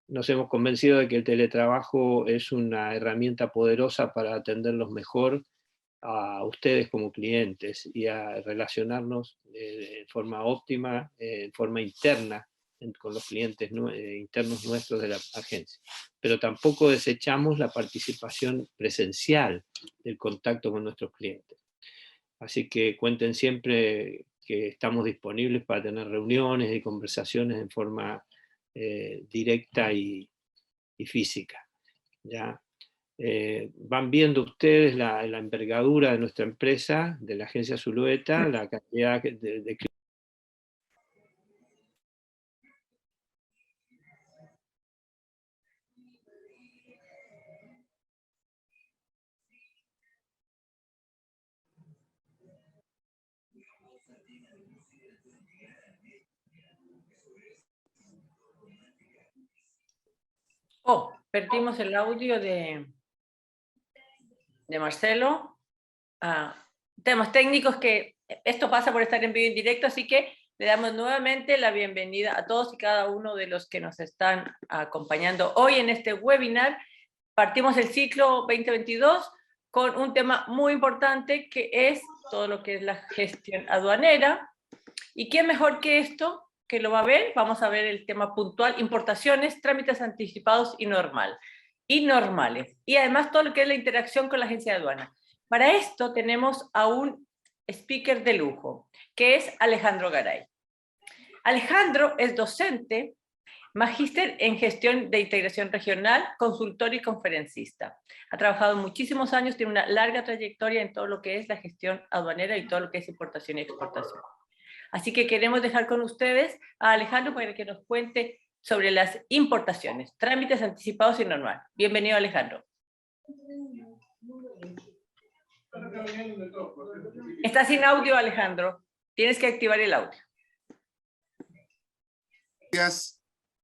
nos hemos convencido de que el teletrabajo es una herramienta poderosa para atenderlos mejor a ustedes como clientes y a relacionarnos de forma óptima, en forma interna, con los clientes internos nuestros de la agencia. Pero tampoco desechamos la participación presencial del contacto con nuestros clientes. Así que cuenten siempre que estamos disponibles para tener reuniones y conversaciones en forma directa y física. ¿Ya? Van viendo ustedes la envergadura de nuestra empresa, de la agencia Zulueta, la cantidad de Oh, perdimos el audio de Marcelo. Temas técnicos que esto pasa por estar en vivo en directo, así que le damos nuevamente la bienvenida a todos y cada uno de los que nos están acompañando hoy en este webinar. Partimos el ciclo 2022 con un tema muy importante que es todo lo que es la gestión aduanera. ¿Y quién mejor que esto que lo va a ver? Vamos a ver el tema puntual, importaciones, trámites anticipados y normales. Y además todo lo que es la interacción con la agencia de aduana. Para esto tenemos a un speaker de lujo, que es Alejandro Garay. Alejandro es docente, magíster en gestión de integración regional, consultor y conferencista. Ha trabajado muchísimos años, tiene una larga trayectoria en todo lo que es la gestión aduanera y todo lo que es importación y exportación. Así que queremos dejar con ustedes a Alejandro para que nos cuente sobre las importaciones, trámites anticipados y normales. Bienvenido, Alejandro. Está sin audio, Alejandro. Tienes que activar el audio. Gracias,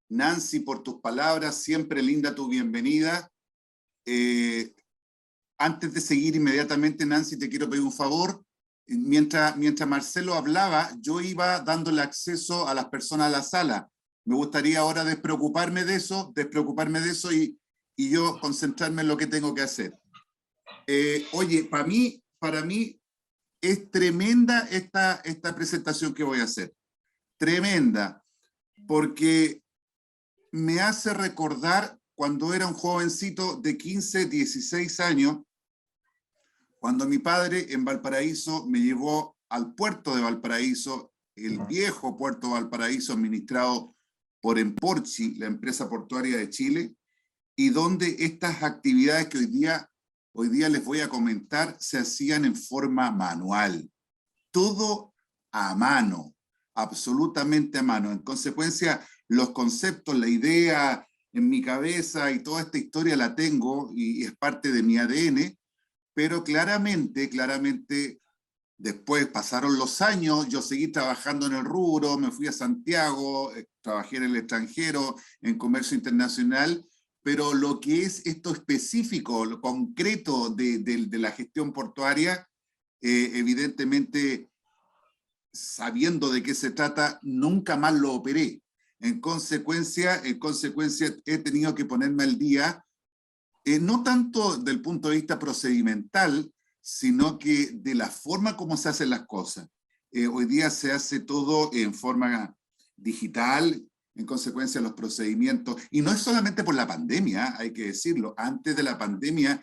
Nancy, por tus palabras. Siempre linda tu bienvenida. Antes de seguir inmediatamente, Nancy, te quiero pedir un favor. Mientras Marcelo hablaba, yo iba dándole acceso a las personas a la sala. Me gustaría ahora despreocuparme de eso y yo concentrarme en lo que tengo que hacer. Oye, para mí es tremenda esta presentación que voy a hacer. Tremenda, porque me hace recordar cuando era un jovencito de 15, 16 años, cuando mi padre en Valparaíso me llevó al puerto de Valparaíso, el viejo puerto de Valparaíso administrado por Emporchi, la empresa portuaria de Chile, y donde estas actividades que hoy día les voy a comentar se hacían en forma manual. Todo a mano, absolutamente a mano. En consecuencia, los conceptos, la idea en mi cabeza y toda esta historia la tengo y es parte de mi ADN, pero claramente, después pasaron los años, yo seguí trabajando en el rubro, me fui a Santiago, trabajé en el extranjero, en comercio internacional, pero lo que es esto específico, lo concreto de la gestión portuaria, evidentemente, sabiendo de qué se trata, nunca más lo operé. En consecuencia, he tenido que ponerme al día, no tanto del punto de vista procedimental, sino que de la forma como se hacen las cosas. Hoy día se hace todo en forma digital, en consecuencia los procedimientos, y no es solamente por la pandemia, hay que decirlo, antes de la pandemia,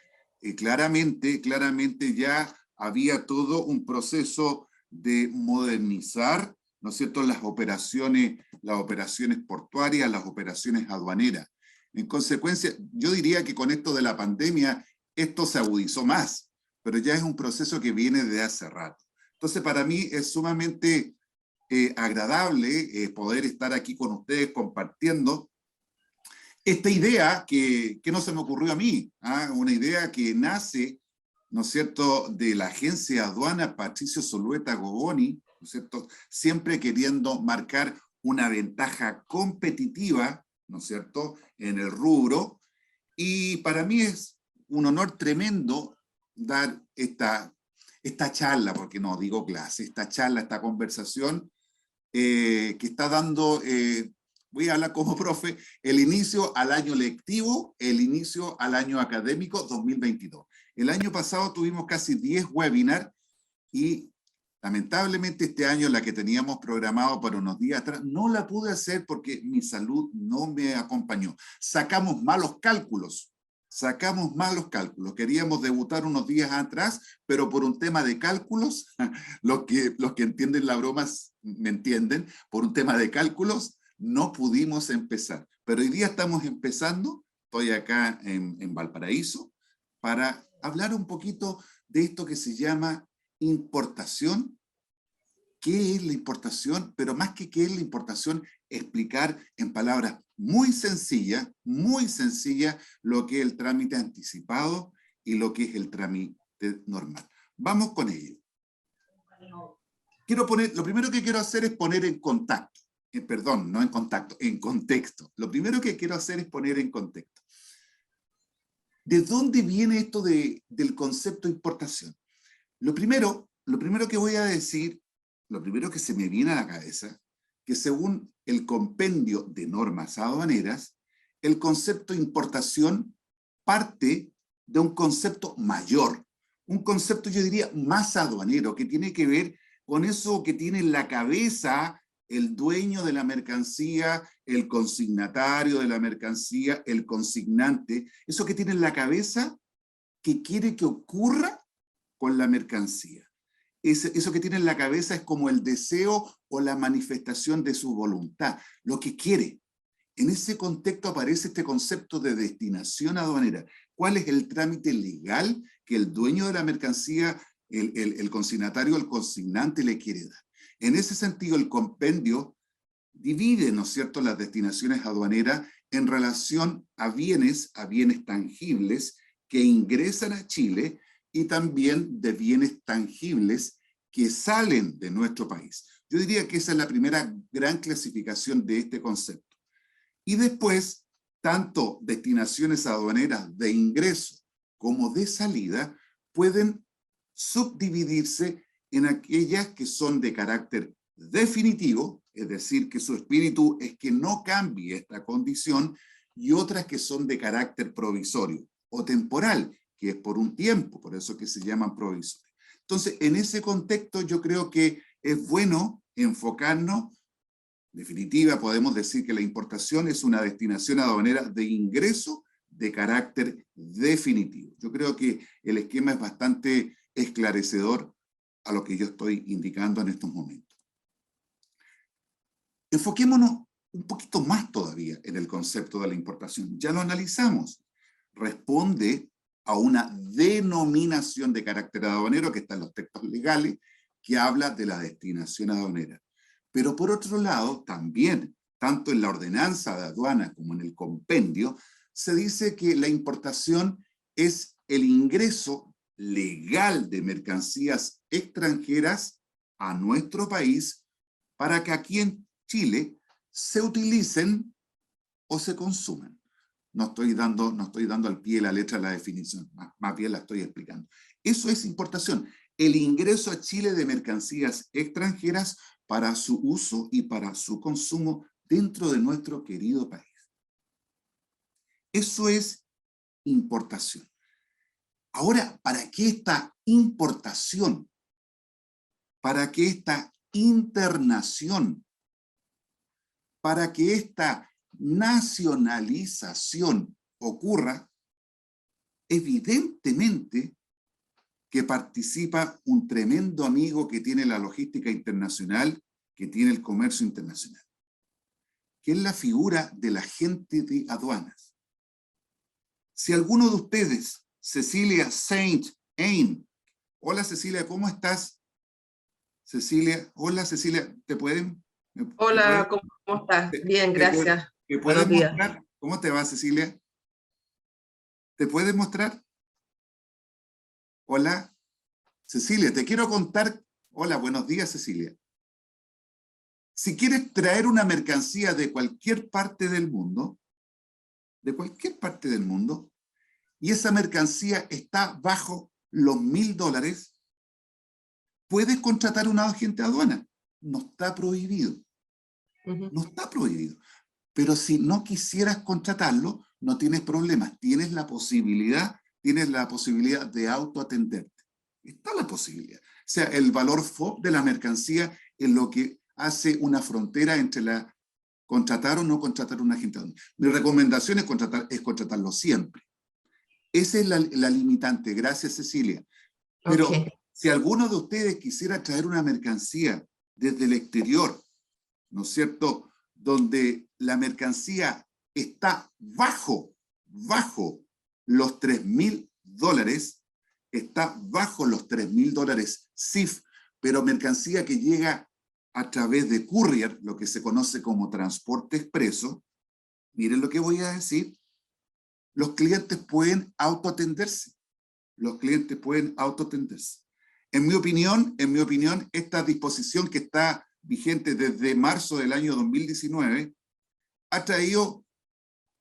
claramente ya había todo un proceso de modernizar, ¿no es cierto?, las operaciones portuarias, las operaciones aduaneras. En consecuencia, yo diría que con esto de la pandemia, esto se agudizó más, pero ya es un proceso que viene de hace rato. Entonces, para mí es sumamente agradable poder estar aquí con ustedes compartiendo esta idea que no se me ocurrió a mí, una idea que nace, ¿no es cierto?, de la agencia de aduana Patricio Zulueta Goboni, ¿no es cierto?, siempre queriendo marcar una ventaja competitiva, ¿no es cierto?, en el rubro, y para mí es un honor tremendo dar esta charla, porque no digo clase, esta charla, esta conversación que está dando voy a hablar como profe, el inicio al año lectivo, el inicio al año académico 2022. El año pasado tuvimos casi 10 webinars y lamentablemente este año la que teníamos programado para unos días atrás no la pude hacer porque mi salud no me acompañó. Sacamos malos cálculos. Queríamos debutar unos días atrás, pero por un tema de cálculos, los que entienden la broma me entienden, por un tema de cálculos no pudimos empezar. Pero hoy día estamos empezando, estoy acá en Valparaíso, para hablar un poquito de esto que se llama importación. ¿Qué es la importación? Pero más que qué es la importación, explicar en palabras muy sencillas lo que es el trámite anticipado y lo que es el trámite normal. Vamos con ello. Lo primero que quiero hacer es poner en contacto. Perdón, no en contacto, en contexto. Lo primero que quiero hacer es poner en contexto. ¿De dónde viene esto del concepto de importación? Lo primero que voy a decir, lo primero que se me viene a la cabeza, que según el compendio de normas aduaneras, el concepto de importación parte de un concepto mayor, un concepto yo diría más aduanero, que tiene que ver con eso que tiene en la cabeza el dueño de la mercancía, el consignatario de la mercancía, el consignante, eso que tiene en la cabeza que quiere que ocurra con la mercancía. Eso que tiene en la cabeza es como el deseo o la manifestación de su voluntad, lo que quiere. En ese contexto aparece este concepto de destinación aduanera. ¿Cuál es el trámite legal que el dueño de la mercancía, el consignatario, el consignante le quiere dar? En ese sentido, el compendio divide, ¿no es cierto?, las destinaciones aduaneras en relación a bienes tangibles que ingresan a Chile y también de bienes tangibles que salen de nuestro país. Yo diría que esa es la primera gran clasificación de este concepto. Y después, tanto destinaciones aduaneras de ingreso como de salida pueden subdividirse en aquellas que son de carácter definitivo, es decir, que su espíritu es que no cambie esta condición, y otras que son de carácter provisorio o temporal, que es por un tiempo, por eso que se llaman provisorios. Entonces, en ese contexto yo creo que es bueno enfocarnos. En definitiva, podemos decir que la importación es una destinación aduanera de ingreso de carácter definitivo. Yo creo que el esquema es bastante esclarecedor a lo que yo estoy indicando en estos momentos. Enfoquémonos un poquito más todavía en el concepto de la importación. Ya lo analizamos. Responde a una denominación de carácter aduanero que está en los textos legales, que habla de la destinación aduanera. Pero por otro lado, también, tanto en la ordenanza de aduana como en el compendio, se dice que la importación es el ingreso legal de mercancías extranjeras a nuestro país para que aquí en Chile se utilicen o se consuman. No estoy dando al pie de la letra la definición, más bien la estoy explicando. Eso es importación, el ingreso a Chile de mercancías extranjeras para su uso y para su consumo dentro de nuestro querido país. Eso es importación. Ahora, ¿para qué esta importación? ¿Para qué esta internación? ¿Para que esta nacionalización ocurra? Evidentemente que participa un tremendo amigo que tiene la logística internacional, que tiene el comercio internacional, que es la figura del agente de aduanas. Si alguno de ustedes, Cecilia Saint-Ain, hola Cecilia, ¿cómo estás? Cecilia, hola Cecilia, ¿te pueden? Hola, ¿cómo estás? Bien, gracias. ¿Me puedes mostrar? ¿Cómo te va, Cecilia? ¿Te puedes mostrar? Hola, Cecilia, te quiero contar. Hola, buenos días, Cecilia. Si quieres traer una mercancía de cualquier parte del mundo, y esa mercancía está bajo los $1000, puedes contratar a un agente de aduana. No está prohibido. No está prohibido. Pero si no quisieras contratarlo, no tienes problemas. Tienes la posibilidad de autoatenderte. Está la posibilidad. O sea, el valor FOB de la mercancía es lo que hace una frontera entre la contratar o no contratar a un agente aduanero. Mi recomendación es contratarlo siempre. Esa es la limitante. Gracias, Cecilia. Pero si alguno de ustedes quisiera traer una mercancía desde el exterior, ¿no es cierto?, donde la mercancía está bajo los $3.000, está bajo los $3.000 CIF, pero mercancía que llega a través de courier, lo que se conoce como transporte expreso, miren lo que voy a decir, los clientes pueden autoatenderse. Los clientes pueden autoatenderse. En mi opinión, esta disposición que está vigente desde marzo del año 2019 ha traído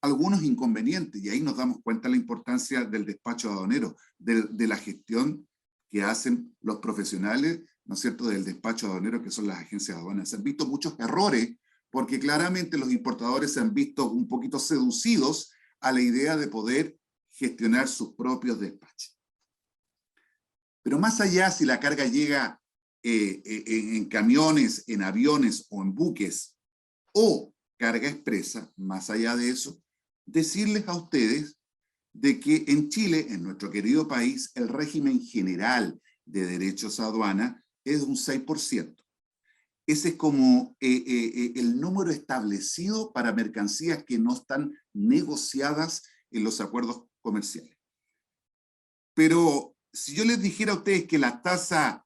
algunos inconvenientes, y ahí nos damos cuenta de la importancia del despacho aduanero, de la gestión que hacen los profesionales, ¿no es cierto?, del despacho aduanero, que son las agencias de aduanas. Se han visto muchos errores, porque claramente los importadores se han visto un poquito seducidos a la idea de poder gestionar sus propios despachos. Pero más allá, si la carga llega en camiones, en aviones o en buques, o carga expresa, más allá de eso, decirles a ustedes de que en Chile, en nuestro querido país, el régimen general de derechos a aduana es un 6%. Ese es como el número establecido para mercancías que no están negociadas en los acuerdos comerciales. Pero si yo les dijera a ustedes que la tasa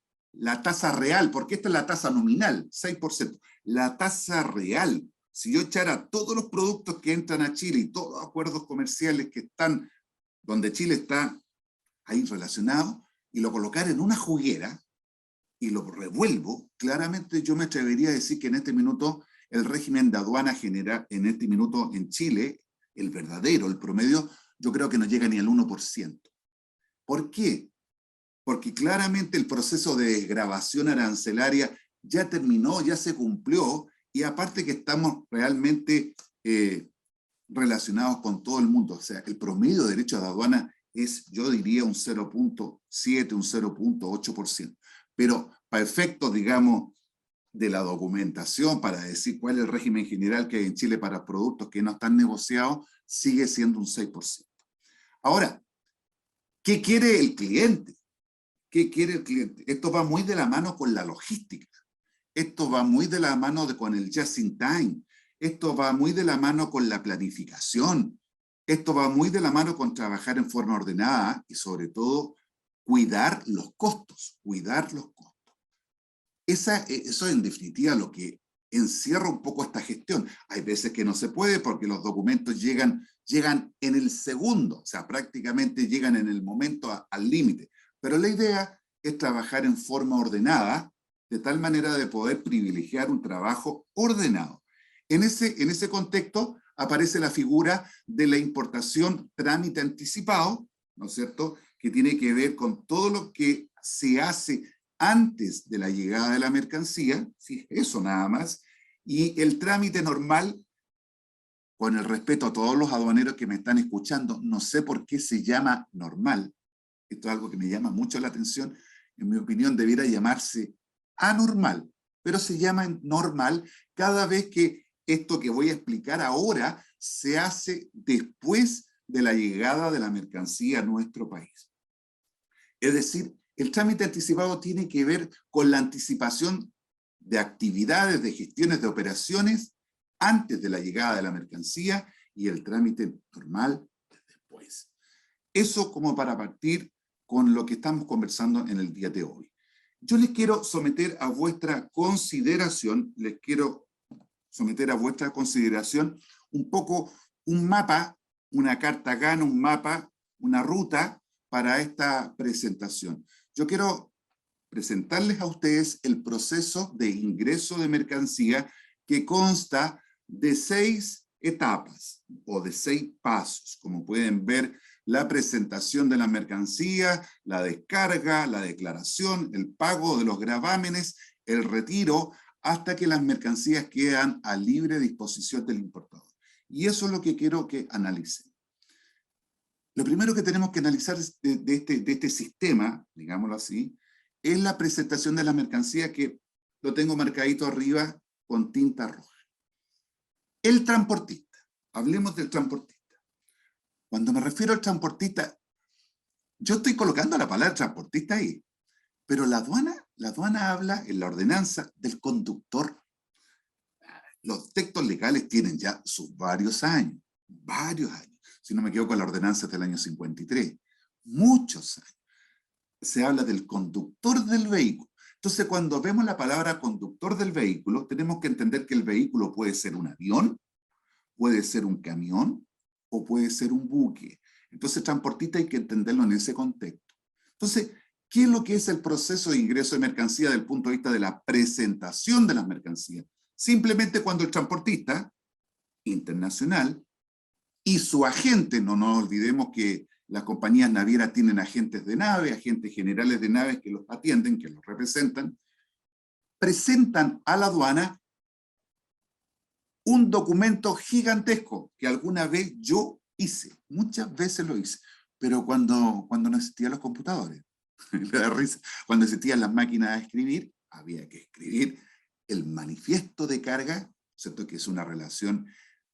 real, porque esta es la tasa nominal, 6%, la tasa real, si yo echara todos los productos que entran a Chile y todos los acuerdos comerciales que están, donde Chile está ahí relacionado, y lo colocara en una juguera, y lo revuelvo, claramente yo me atrevería a decir que en este minuto el régimen de aduana general, en este minuto en Chile, el verdadero, el promedio, yo creo que no llega ni al 1%. ¿Por qué? Porque claramente el proceso de desgravación arancelaria ya terminó, ya se cumplió, y aparte que estamos realmente relacionados con todo el mundo. O sea, el promedio de derechos de aduana es, yo diría, un 0.7, un 0.8%. Pero para efectos, digamos, de la documentación, para decir cuál es el régimen general que hay en Chile para productos que no están negociados, sigue siendo un 6%. Ahora, ¿qué quiere el cliente? ¿Qué quiere el cliente? Esto va muy de la mano con la logística. Esto va muy de la mano con el just in time. Esto va muy de la mano con la planificación. Esto va muy de la mano con trabajar en forma ordenada y sobre todo cuidar los costos, cuidar los costos. Eso es en definitiva lo que encierra un poco esta gestión. Hay veces que no se puede porque los documentos llegan en el segundo, o sea, prácticamente llegan en el momento al límite. Pero la idea es trabajar en forma ordenada, de tal manera de poder privilegiar un trabajo ordenado. En ese contexto aparece la figura de la importación trámite anticipado, ¿no es cierto?, que tiene que ver con todo lo que se hace antes de la llegada de la mercancía, ¿sí? Eso nada más, y el trámite normal, con el respeto a todos los aduaneros que me están escuchando, no sé por qué se llama normal, esto es algo que me llama mucho la atención, en mi opinión debiera llamarse anormal, pero se llama normal cada vez que esto que voy a explicar ahora se hace después de la llegada de la mercancía a nuestro país. Es decir, el trámite anticipado tiene que ver con la anticipación de actividades, de gestiones, de operaciones antes de la llegada de la mercancía y el trámite normal después. Eso como para partir con lo que estamos conversando en el día de hoy. Yo les quiero someter a vuestra consideración, un poco un mapa, una carta gana, un mapa, una ruta para esta presentación. Yo quiero presentarles a ustedes el proceso de ingreso de mercancía que consta de 6 etapas o de 6 pasos. Como pueden ver, la presentación de la mercancía, la descarga, la declaración, el pago de los gravámenes, el retiro, hasta que las mercancías quedan a libre disposición del importador. Y eso es lo que quiero que analicen. Lo primero que tenemos que analizar de este sistema, digámoslo así, es la presentación de la mercancía, que lo tengo marcadito arriba con tinta roja. El transportista, hablemos del transportista. Cuando me refiero al transportista, yo estoy colocando la palabra transportista ahí, pero la aduana habla en la ordenanza del conductor. Los textos legales tienen ya sus varios años, si no me equivoco, la ordenanza es del año 53, muchos años. Se habla del conductor del vehículo. Entonces, cuando vemos la palabra conductor del vehículo, tenemos que entender que el vehículo puede ser un avión, puede ser un camión, o puede ser un buque. Entonces, transportista hay que entenderlo en ese contexto. Entonces, ¿qué es lo que es el proceso de ingreso de mercancía desde el punto de vista de la presentación de las mercancías? Simplemente cuando el transportista internacional y su agente, no nos olvidemos que las compañías navieras tienen agentes de nave, agentes generales de naves que los atienden, que los representan, presentan a la aduana un documento gigantesco que alguna vez yo hice, muchas veces lo hice, pero cuando no existían los computadores, me da risa, cuando existían las máquinas de escribir, había que escribir el manifiesto de carga, ¿cierto? Que es una relación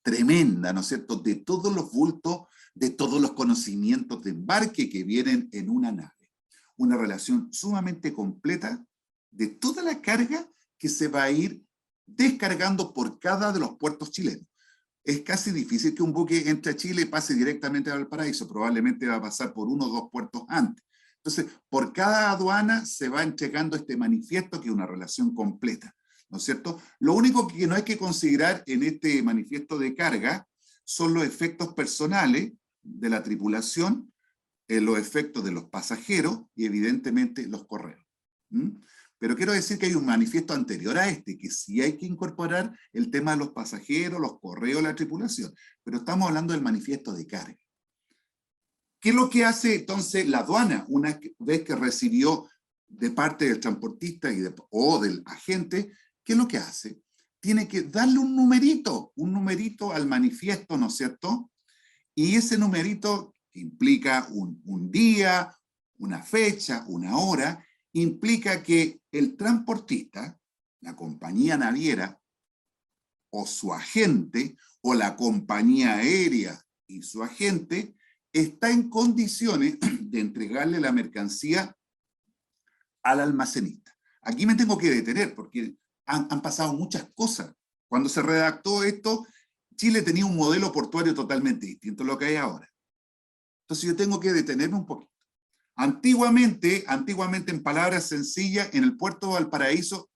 tremenda, ¿no es cierto?, de todos los bultos, de todos los conocimientos de embarque que vienen en una nave. Una relación sumamente completa de toda la carga que se va a ir descargando por cada de los puertos chilenos. Es casi difícil que un buque entre a Chile y pase directamente a Valparaíso, probablemente va a pasar por 1 o 2 puertos antes. Entonces, por cada aduana se va entregando este manifiesto, que es una relación completa, ¿no es cierto? Lo único que no hay que considerar en este manifiesto de carga son los efectos personales de la tripulación, los efectos de los pasajeros y evidentemente los correos. Pero quiero decir que hay un manifiesto anterior a este, que sí hay que incorporar el tema de los pasajeros, los correos, la tripulación, pero estamos hablando del manifiesto de carga. ¿Qué es lo que hace entonces la aduana una vez que recibió de parte del transportista o del agente? ¿Qué es lo que hace? Tiene que darle un numerito al manifiesto, ¿no es cierto? Y ese numerito implica un día, una fecha, una hora, implica que el transportista, la compañía naviera, o su agente, o la compañía aérea y su agente, está en condiciones de entregarle la mercancía al almacenista. Aquí me tengo que detener porque han pasado muchas cosas. Cuando se redactó esto, Chile tenía un modelo portuario totalmente distinto a lo que hay ahora. Entonces yo tengo que detenerme un poquito. Antiguamente, en palabras sencillas, en el puerto de Valparaíso,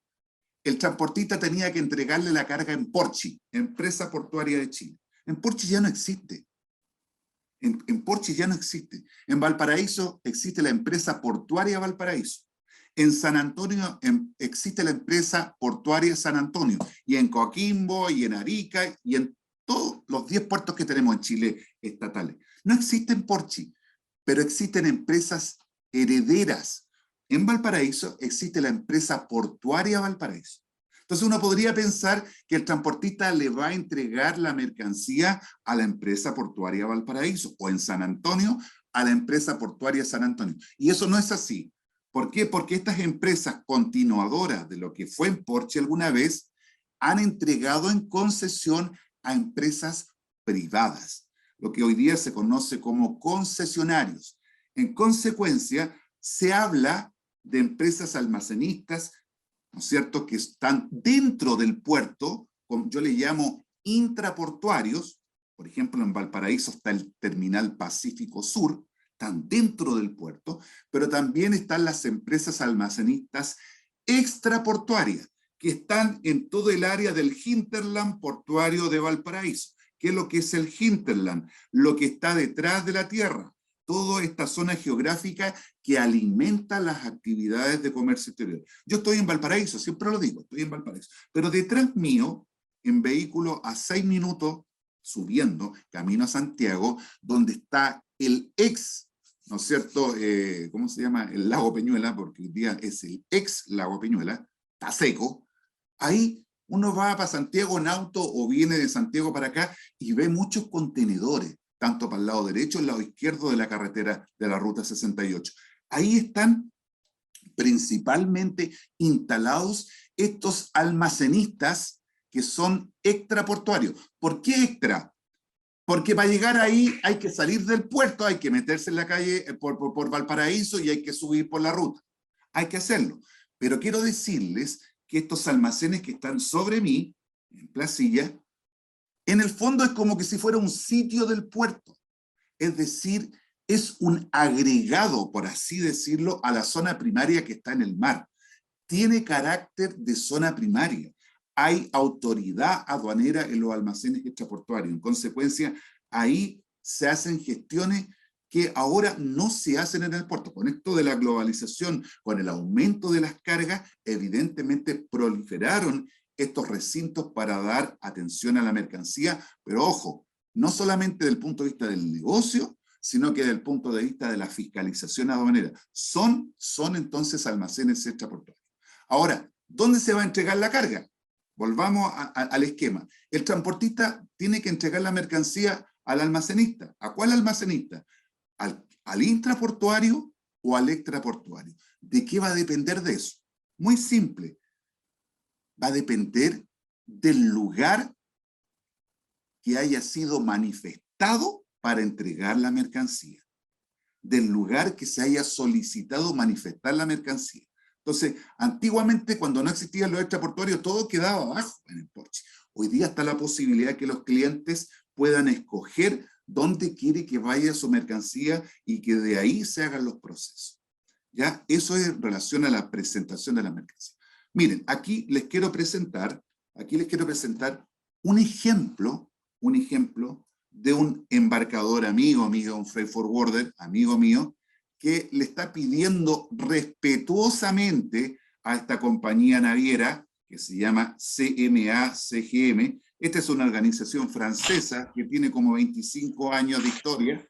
el transportista tenía que entregarle la carga en Porchi, Empresa Portuaria de Chile. En Porchi ya no existe. En Porchi ya no existe. En Valparaíso existe la Empresa Portuaria Valparaíso. En San Antonio existe la Empresa Portuaria San Antonio. Y en Coquimbo, y en Arica, y en todos los 10 puertos que tenemos en Chile estatales. No existen Porchi, pero existen empresas herederas. En Valparaíso existe la Empresa Portuaria Valparaíso. Entonces uno podría pensar que el transportista le va a entregar la mercancía a la Empresa Portuaria Valparaíso, o en San Antonio a la Empresa Portuaria San Antonio. Y eso no es así. ¿Por qué? Porque estas empresas continuadoras de lo que fue en Porchi alguna vez han entregado en concesión a empresas privadas, lo que hoy día se conoce como concesionarios. En consecuencia, se habla de empresas almacenistas, ¿no es cierto?, que están dentro del puerto, yo le llamo intraportuarios. Por ejemplo, en Valparaíso está el Terminal Pacífico Sur, están dentro del puerto, pero también están las empresas almacenistas extraportuarias, que están en todo el área del hinterland portuario de Valparaíso. ¿Qué es lo que es el hinterland? Lo que está detrás de la tierra. Toda esta zona geográfica que alimenta las actividades de comercio exterior. Yo estoy en Valparaíso, siempre lo digo, estoy en Valparaíso. Pero detrás mío, en vehículo a 6 minutos, subiendo, camino a Santiago, donde está el ex, ¿no es cierto?, ¿cómo se llama? El lago Peñuela, porque hoy día es el ex lago Peñuela, está seco. Ahí Uno va para Santiago en auto o viene de Santiago para acá y ve muchos contenedores, tanto para el lado derecho, el lado izquierdo de la carretera de la Ruta 68. Ahí están principalmente instalados estos almacenistas que son extraportuarios. ¿Por qué extra? Porque para llegar ahí hay que salir del puerto, hay que meterse en la calle por Valparaíso y hay que subir por la ruta. Hay que hacerlo. Pero quiero decirles que estos almacenes que están sobre mí, en Placilla, en el fondo es como que si fuera un sitio del puerto. Es decir, es un agregado, por así decirlo, a la zona primaria que está en el mar. Tiene carácter de zona primaria. Hay autoridad aduanera en los almacenes extraportuarios. En consecuencia, ahí se hacen gestiones que ahora no se hacen en el puerto. Con esto de la globalización, con el aumento de las cargas, evidentemente proliferaron estos recintos para dar atención a la mercancía, pero ojo, no solamente desde el punto de vista del negocio, sino que desde el punto de vista de la fiscalización aduanera. Son entonces almacenes extraportuarios. Ahora, ¿dónde se va a entregar la carga? Volvamos al esquema. El transportista tiene que entregar la mercancía al almacenista. ¿A cuál almacenista? ¿Al intraportuario o al extraportuario? ¿De qué va a depender de eso? Muy simple. Va a depender del lugar que haya sido manifestado para entregar la mercancía. Del lugar que se haya solicitado manifestar la mercancía. Entonces, antiguamente cuando no existían los extraportuarios, todo quedaba abajo en el porche. Hoy día está la posibilidad que los clientes puedan escoger dónde quiere que vaya su mercancía y que de ahí se hagan los procesos. ¿Ya? Eso es en relación a la presentación de la mercancía. Miren, aquí les quiero presentar un ejemplo de un embarcador amigo, un freight forwarder, amigo mío, que le está pidiendo respetuosamente a esta compañía naviera que se llama CMA-CGM. Esta es una organización francesa que tiene como 25 años de historia,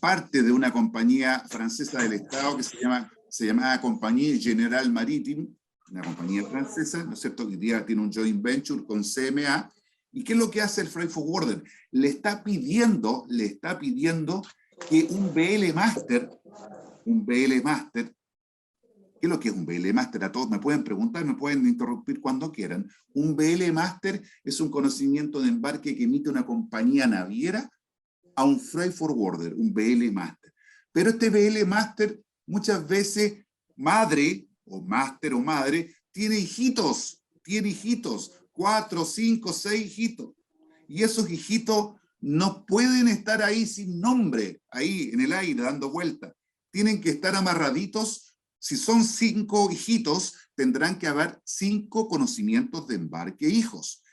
parte de una compañía francesa del Estado que se llamaba Compagnie Générale Maritime, una compañía francesa, ¿no es cierto?, que hoy día tiene un joint venture con CMA. ¿Y qué es lo que hace el freight forwarder? Le está pidiendo que un BL Master, ¿qué es lo que es un BL Master? A todos me pueden preguntar, me pueden interrumpir cuando quieran. Un BL Master es un conocimiento de embarque que emite una compañía naviera a un freight forwarder, un BL Master. Pero este BL Master, muchas veces, madre, tiene hijitos, 4, 5, 6 hijitos. Y esos hijitos no pueden estar ahí sin nombre, ahí en el aire, dando vueltas. Tienen que estar amarraditos. Si son 5 hijitos, tendrán que haber 5 conocimientos de embarque hijos.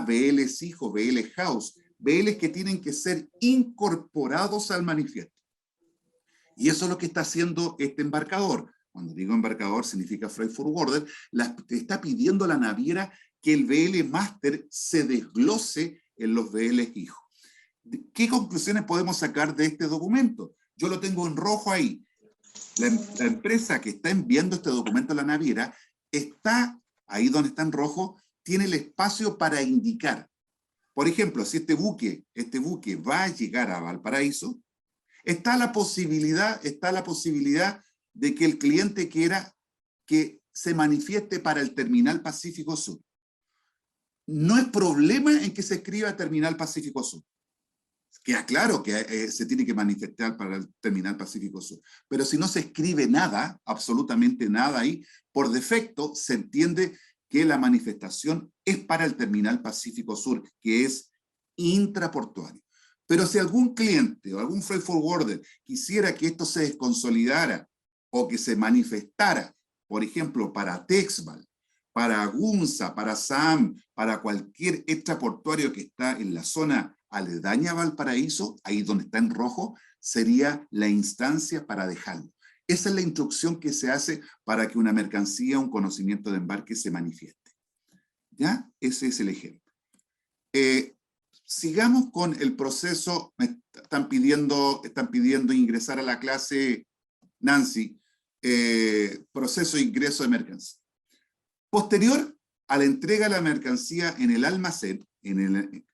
BLs hijo, BL house, BLs que tienen que ser incorporados al manifiesto. Y eso es lo que está haciendo este embarcador. Cuando digo embarcador significa freight forwarder, está pidiendo a la naviera que el BL Master se desglose en los BL hijos. ¿Qué conclusiones podemos sacar de este documento? Yo lo tengo en rojo ahí. La empresa que está enviando este documento a la naviera está, ahí donde está en rojo, tiene el espacio para indicar. Por ejemplo, si este buque va a llegar a Valparaíso, está la posibilidad de que el cliente quiera que se manifieste para el Terminal Pacífico Sur. No es problema en que se escriba Terminal Pacífico Sur. Queda claro que se tiene que manifestar para el Terminal Pacífico Sur. Pero si no se escribe nada, absolutamente nada ahí, por defecto se entiende que la manifestación es para el Terminal Pacífico Sur, que es intraportuario. Pero si algún cliente o algún freight forwarder quisiera que esto se desconsolidara o que se manifestara, por ejemplo, para Texval, para Agunza, para SAM, para cualquier extraportuario que está en la zona aledaña a Valparaíso, ahí donde está en rojo, sería la instancia para dejarlo. Esa es la instrucción que se hace para que una mercancía, un conocimiento de embarque se manifieste. ¿Ya? Ese es el ejemplo. Sigamos con el proceso. Me están pidiendo ingresar a la clase, Nancy, proceso de ingreso de mercancía. Posterior a la entrega de la mercancía en el almacén,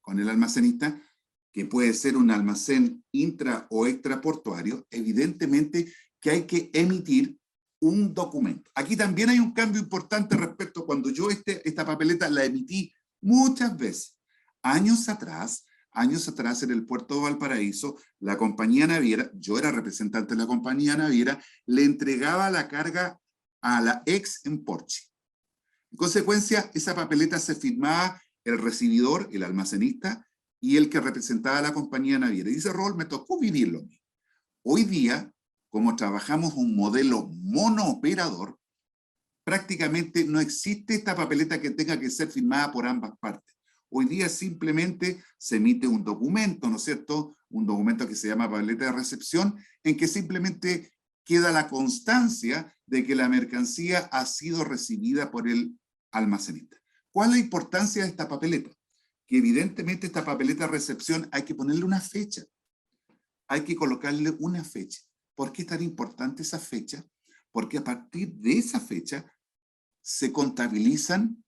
con el almacenista, que puede ser un almacén intra o extraportuario, evidentemente que hay que emitir un documento. Aquí también hay un cambio importante respecto a cuando yo esta papeleta la emití muchas veces. Años atrás en el puerto de Valparaíso, la compañía naviera, yo era representante de la compañía naviera, le entregaba la carga a la ex en Porche. En consecuencia, esa papeleta se firmaba el recibidor, el almacenista, y el que representaba a la compañía naviera. Y ese rol me tocó vivirlo. Hoy día, como trabajamos un modelo monooperador, prácticamente no existe esta papeleta que tenga que ser firmada por ambas partes. Hoy día simplemente se emite un documento, ¿no es cierto? Un documento que se llama papeleta de recepción, en que simplemente queda la constancia de que la mercancía ha sido recibida por el almacenista. ¿Cuál es la importancia de esta papeleta? Que evidentemente esta papeleta de recepción hay que ponerle una fecha. Hay que colocarle una fecha. ¿Por qué es tan importante esa fecha? Porque a partir de esa fecha se contabilizan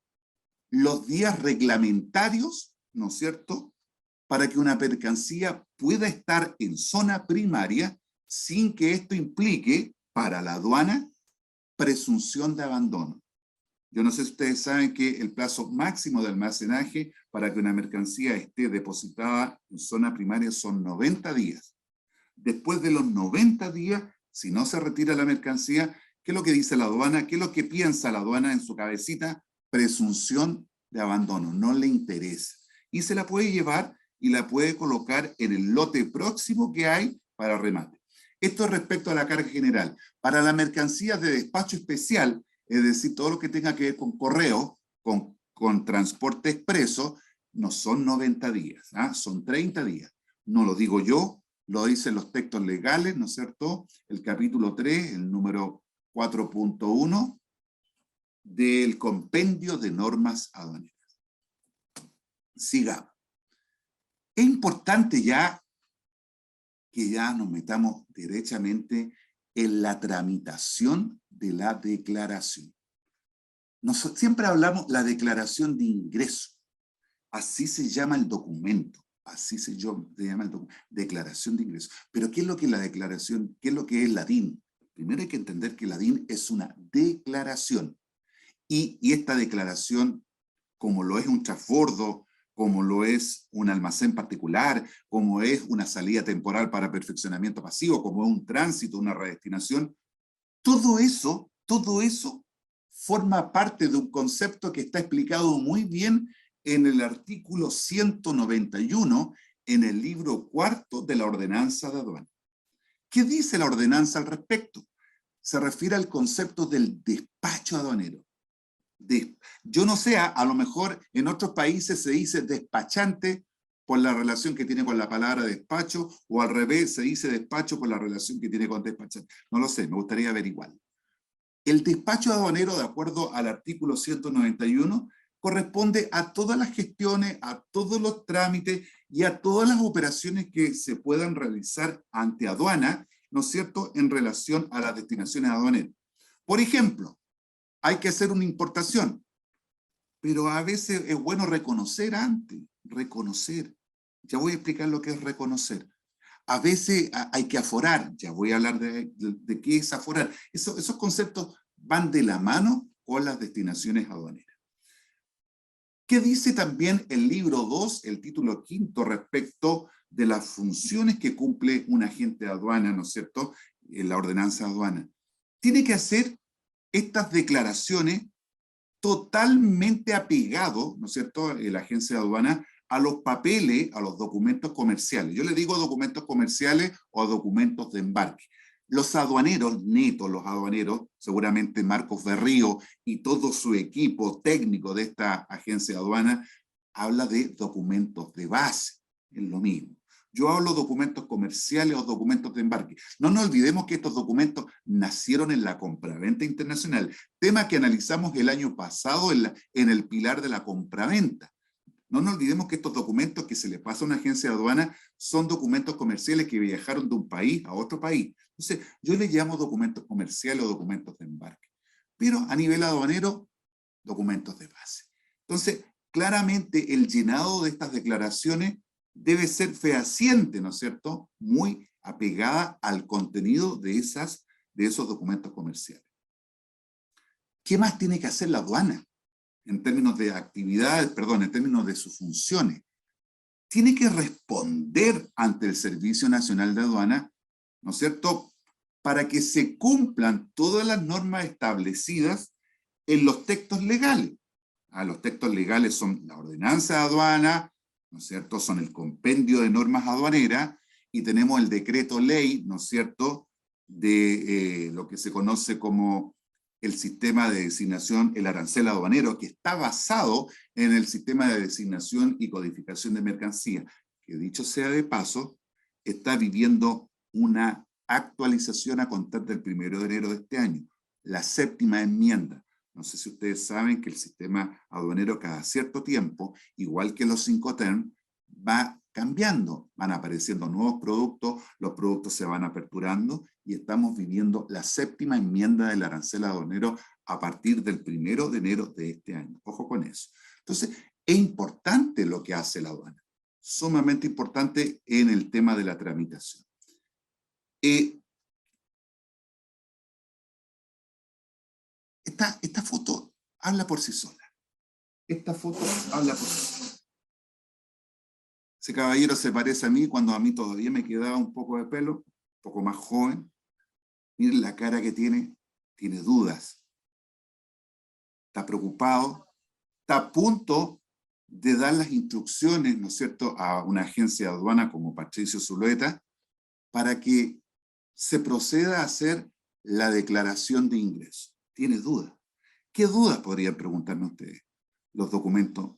los días reglamentarios, ¿no es cierto?, para que una mercancía pueda estar en zona primaria sin que esto implique, para la aduana, presunción de abandono. Yo no sé si ustedes saben que el plazo máximo de almacenaje para que una mercancía esté depositada en zona primaria son 90 días. Después de los 90 días, si no se retira la mercancía, ¿qué es lo que dice la aduana? ¿Qué es lo que piensa la aduana en su cabecita? Presunción de abandono, no le interesa. Y se la puede llevar y la puede colocar en el lote próximo que hay para remate. Esto es respecto a la carga general. Para la mercancía de despacho especial, es decir, todo lo que tenga que ver con correo, con transporte expreso, no son 90 días, son 30 días. No lo digo yo, lo dicen los textos legales, ¿no es cierto? El capítulo 3, el número 4.1 del compendio de normas aduaneras. Sigamos. Es importante ya que ya nos metamos derechamente en la tramitación de la declaración. Siempre hablamos de la declaración de ingreso. Así se llama el documento. Así se llama el documento. Declaración de ingreso. Pero ¿qué es lo que es la declaración? ¿Qué es lo que es la DIN? Primero hay que entender que la DIN es una declaración. Y esta declaración, como lo es un transbordo, como lo es un almacén particular, como es una salida temporal para perfeccionamiento pasivo, como es un tránsito, una redestinación, todo eso forma parte de un concepto que está explicado muy bien en el artículo 191 en el libro cuarto de la ordenanza de aduana. ¿Qué dice la ordenanza al respecto? Se refiere al concepto del despacho aduanero. Yo no sé, a lo mejor en otros países se dice despachante por la relación que tiene con la palabra despacho, o al revés se dice despacho por la relación que tiene con despachante. No lo sé, me gustaría averiguar. El despacho aduanero, de acuerdo al artículo 191, corresponde a todas las gestiones, a todos los trámites y a todas las operaciones que se puedan realizar ante aduana, ¿no es cierto?, en relación a las destinaciones aduaneras. Por ejemplo, hay que hacer una importación, pero a veces es bueno reconocer antes, reconocer. Ya voy a explicar lo que es reconocer. A veces hay que aforar, ya voy a hablar de qué es aforar. Esos conceptos van de la mano con las destinaciones aduaneras. ¿Qué dice también el libro 2, el título 5, respecto de las funciones que cumple un agente de aduana, ¿no es cierto?, en la ordenanza de aduana? Tiene que hacer estas declaraciones totalmente apegado, ¿no es cierto?, la agencia de aduana, a los papeles, a los documentos comerciales. Yo le digo documentos comerciales o documentos de embarque. Los aduaneros, netos, los aduaneros, seguramente Marcos Berrío y todo su equipo técnico de esta agencia de aduana, habla de documentos de base, es lo mismo. Yo hablo de documentos comerciales o documentos de embarque. No nos olvidemos que estos documentos nacieron en la compraventa internacional, tema que analizamos el año pasado en el pilar de la compraventa. No nos olvidemos que estos documentos que se le pasa a una agencia de aduana son documentos comerciales que viajaron de un país a otro país. Entonces, yo les llamo documentos comerciales o documentos de embarque. Pero a nivel aduanero, documentos de base. Entonces, claramente el llenado de estas declaraciones debe ser fehaciente, ¿no es cierto?, muy apegada al contenido de esos documentos comerciales. ¿Qué más tiene que hacer la aduana en términos de actividades, perdón, en términos de sus funciones? Tiene que responder ante el Servicio Nacional de Aduana, ¿no es cierto?, para que se cumplan todas las normas establecidas en los textos legales. Los textos legales son la ordenanza de aduana, ¿no es cierto?, son el compendio de normas aduaneras, y tenemos el decreto ley, ¿no es cierto?, de lo que se conoce como el sistema de designación, el arancel aduanero, que está basado en el sistema de designación y codificación de mercancía, que dicho sea de paso, está viviendo una actualización a contar del 1 de enero de este año, la 7ª enmienda. No sé si ustedes saben que el sistema aduanero cada cierto tiempo, igual que los 5TERM, va cambiando, van apareciendo nuevos productos, los productos se van aperturando y estamos viviendo la 7ª enmienda del arancel aduanero a partir del 1 de enero de este año. Ojo con eso. Entonces, es importante lo que hace la aduana, sumamente importante en el tema de la tramitación. Esta foto habla por sí sola. Esta foto habla por sí sola. Ese caballero se parece a mí cuando a mí todavía me quedaba un poco de pelo, un poco más joven. Miren la cara que tiene dudas. Está preocupado, está a punto de dar las instrucciones, ¿no es cierto?, a una agencia de aduana como Patricio Zulueta, para que se proceda a hacer la declaración de ingreso. Tiene dudas. ¿Qué dudas podrían preguntarme ustedes? Los documentos,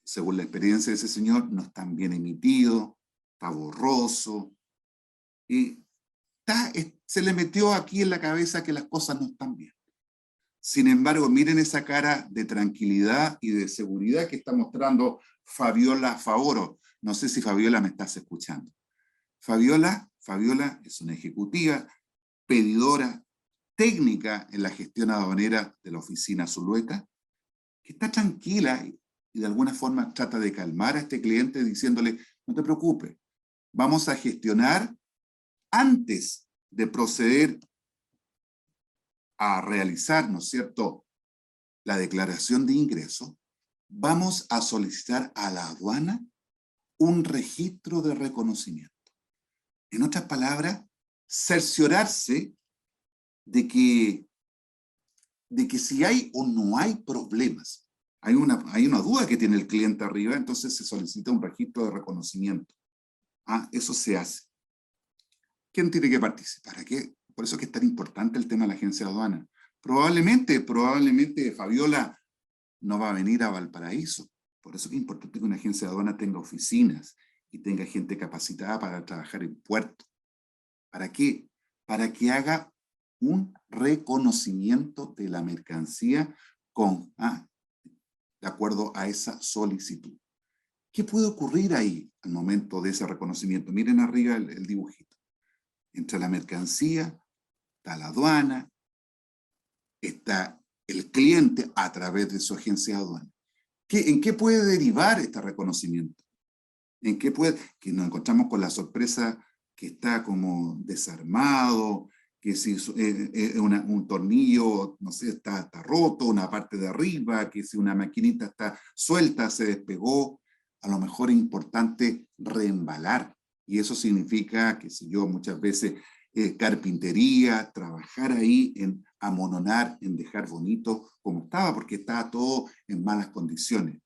según la experiencia de ese señor, no están bien emitidos, está borroso, y se le metió aquí en la cabeza que las cosas no están bien. Sin embargo, miren esa cara de tranquilidad y de seguridad que está mostrando Fabiola Favoro. No sé si Fabiola me estás escuchando. Fabiola es una ejecutiva, pedidora, técnica en la gestión aduanera de la oficina Zulueta, que está tranquila y de alguna forma trata de calmar a este cliente diciéndole, no te preocupes, vamos a gestionar antes de proceder a realizar, ¿no es cierto?, la declaración de ingreso, vamos a solicitar a la aduana un registro de reconocimiento. En otras palabras, cerciorarse de que si hay o no hay problemas, hay una duda que tiene el cliente arriba, entonces se solicita un registro de reconocimiento. Eso se hace. ¿Quién tiene que participar? Por eso es que es tan importante el tema de la agencia de aduana. Probablemente Fabiola no va a venir a Valparaíso. Por eso es importante que una agencia de aduana tenga oficinas y tenga gente capacitada para trabajar en puerto. ¿Para qué? Para que haga un reconocimiento de la mercancía de acuerdo a esa solicitud. ¿Qué puede ocurrir ahí al momento de ese reconocimiento? Miren arriba el dibujito. Entre la mercancía, está la aduana, está el cliente a través de su agencia de aduana. ¿En qué puede derivar este reconocimiento? Que nos encontramos con la sorpresa que está como desarmado, que si un tornillo, no sé, está roto, una parte de arriba, que si una maquinita está suelta, se despegó. A lo mejor es importante reembalar, y eso significa, qué sé yo, muchas veces carpintería, trabajar ahí en amononar, en dejar bonito como estaba, porque estaba todo en malas condiciones.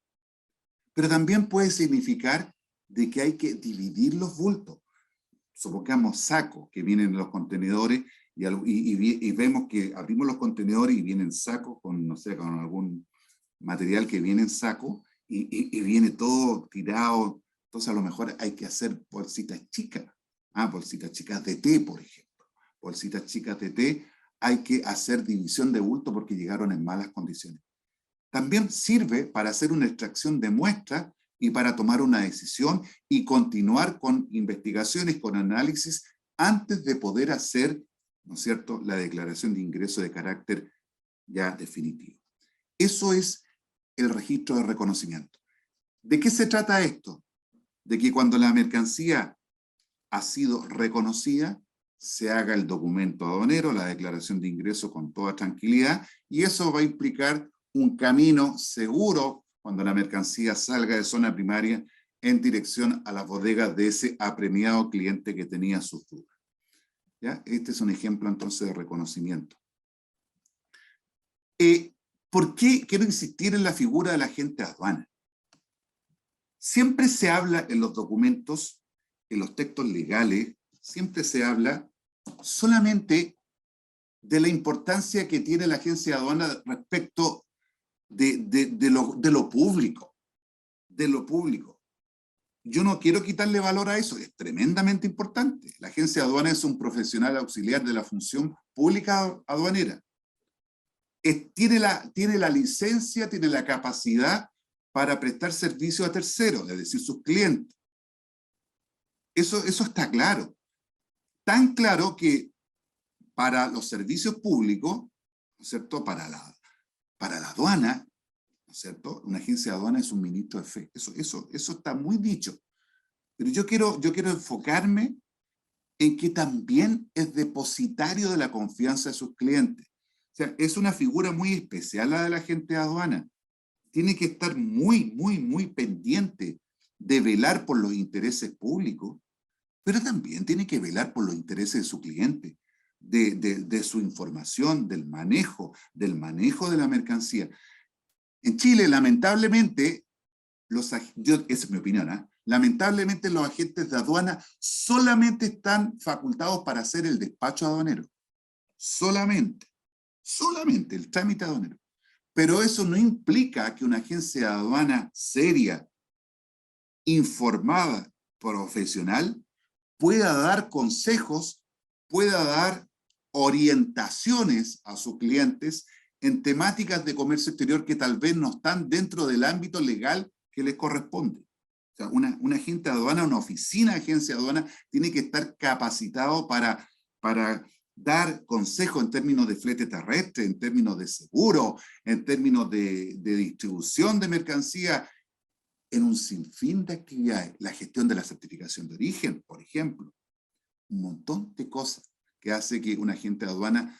Pero también puede significar de que hay que dividir los bultos. Supongamos sacos que vienen en los contenedores y vemos que abrimos los contenedores y vienen sacos con, no sé, con algún material que viene en saco y viene todo tirado. Entonces a lo mejor hay que hacer bolsitas chicas. Bolsitas chicas de té, por ejemplo. Bolsitas chicas de té, hay que hacer división de bulto porque llegaron en malas condiciones. También sirve para hacer una extracción de muestra y para tomar una decisión y continuar con investigaciones, con análisis, antes de poder hacer, ¿no es cierto?, la declaración de ingreso de carácter ya definitivo. Eso es el registro de reconocimiento. ¿De qué se trata esto? De que cuando la mercancía ha sido reconocida, se haga el documento aduanero, la declaración de ingreso con toda tranquilidad, y eso va a implicar un camino seguro cuando la mercancía salga de zona primaria en dirección a las bodegas de ese apremiado cliente que tenía sus dudas. ¿Ya? Este es un ejemplo entonces de reconocimiento. ¿Por qué quiero insistir en la figura del agente de aduana? Siempre se habla en los documentos, en los textos legales, siempre se habla solamente de la importancia que tiene la agencia de aduana respecto de lo público. De lo público. Yo no quiero quitarle valor a eso, es tremendamente importante. La agencia de aduana es un profesional auxiliar de la función pública aduanera. Tiene la licencia, tiene la capacidad para prestar servicio a terceros, es decir, sus clientes. Eso está claro. Tan claro que para los servicios públicos, ¿no es cierto?, para la aduana, ¿no es cierto?, una agencia de aduana es un ministro de fe. Eso está muy dicho. Pero yo quiero enfocarme en que también es depositario de la confianza de sus clientes. O sea, es una figura muy especial la del agente de aduana. Tiene que estar muy, muy, muy pendiente de velar por los intereses públicos, pero también tiene que velar por los intereses de su cliente, de su información, del manejo de la mercancía. En Chile, lamentablemente, esa es mi opinión, ¿eh? Lamentablemente los agentes de aduana solamente están facultados para hacer el despacho aduanero. Solamente el trámite aduanero. Pero eso no implica que una agencia de aduana seria, informada, profesional, pueda dar consejos, pueda dar orientaciones a sus clientes en temáticas de comercio exterior que tal vez no están dentro del ámbito legal que les corresponde. O sea, un agente de aduana, una oficina de agencia de aduana, tiene que estar capacitado para dar consejo en términos de flete terrestre, en términos de seguro, en términos de distribución de mercancía, en un sinfín de actividades. La gestión de la certificación de origen, por ejemplo. Un montón de cosas que hace que un agente de aduana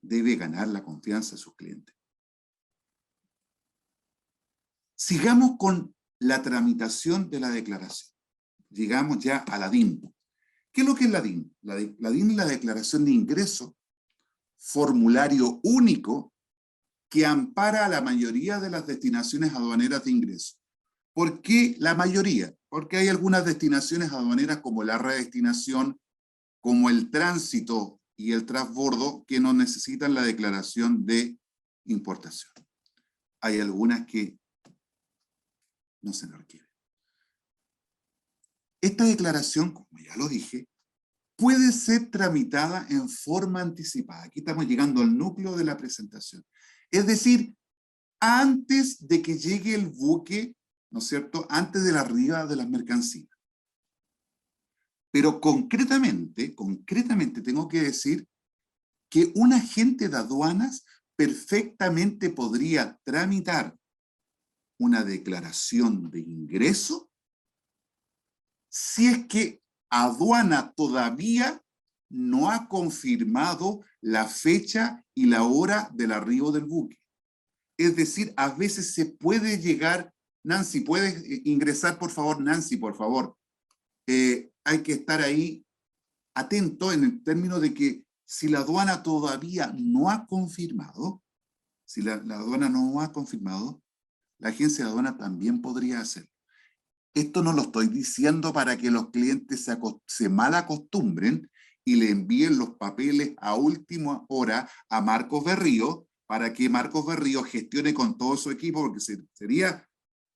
debe ganar la confianza de sus clientes. Sigamos con la tramitación de la declaración. Llegamos ya a la DIN. ¿Qué es lo que es la DIN? La DIN es la declaración de ingreso, formulario único que ampara a la mayoría de las destinaciones aduaneras de ingreso. ¿Por qué la mayoría? Porque hay algunas destinaciones aduaneras como la redestinación, como el tránsito y el transbordo que no necesitan la declaración de importación. Hay algunas que no se requieren. Esta declaración, como ya lo dije, puede ser tramitada en forma anticipada. Aquí estamos llegando al núcleo de la presentación. Es decir, antes de que llegue el buque, ¿no es cierto?, antes de la arriba de las mercancías. Pero concretamente tengo que decir que un agente de aduanas perfectamente podría tramitar una declaración de ingreso si es que aduana todavía no ha confirmado la fecha y la hora del arribo del buque. Es decir, a veces se puede llegar. Nancy, ¿puedes ingresar, por favor? Nancy, por favor. Hay que estar ahí atento en el término de que si la aduana todavía no ha confirmado, si la aduana no ha confirmado, la agencia de aduana también podría hacerlo. Esto no lo estoy diciendo para que los clientes se mal acostumbren y le envíen los papeles a última hora a Marcos Berrío para que Marcos Berrío gestione con todo su equipo, porque sería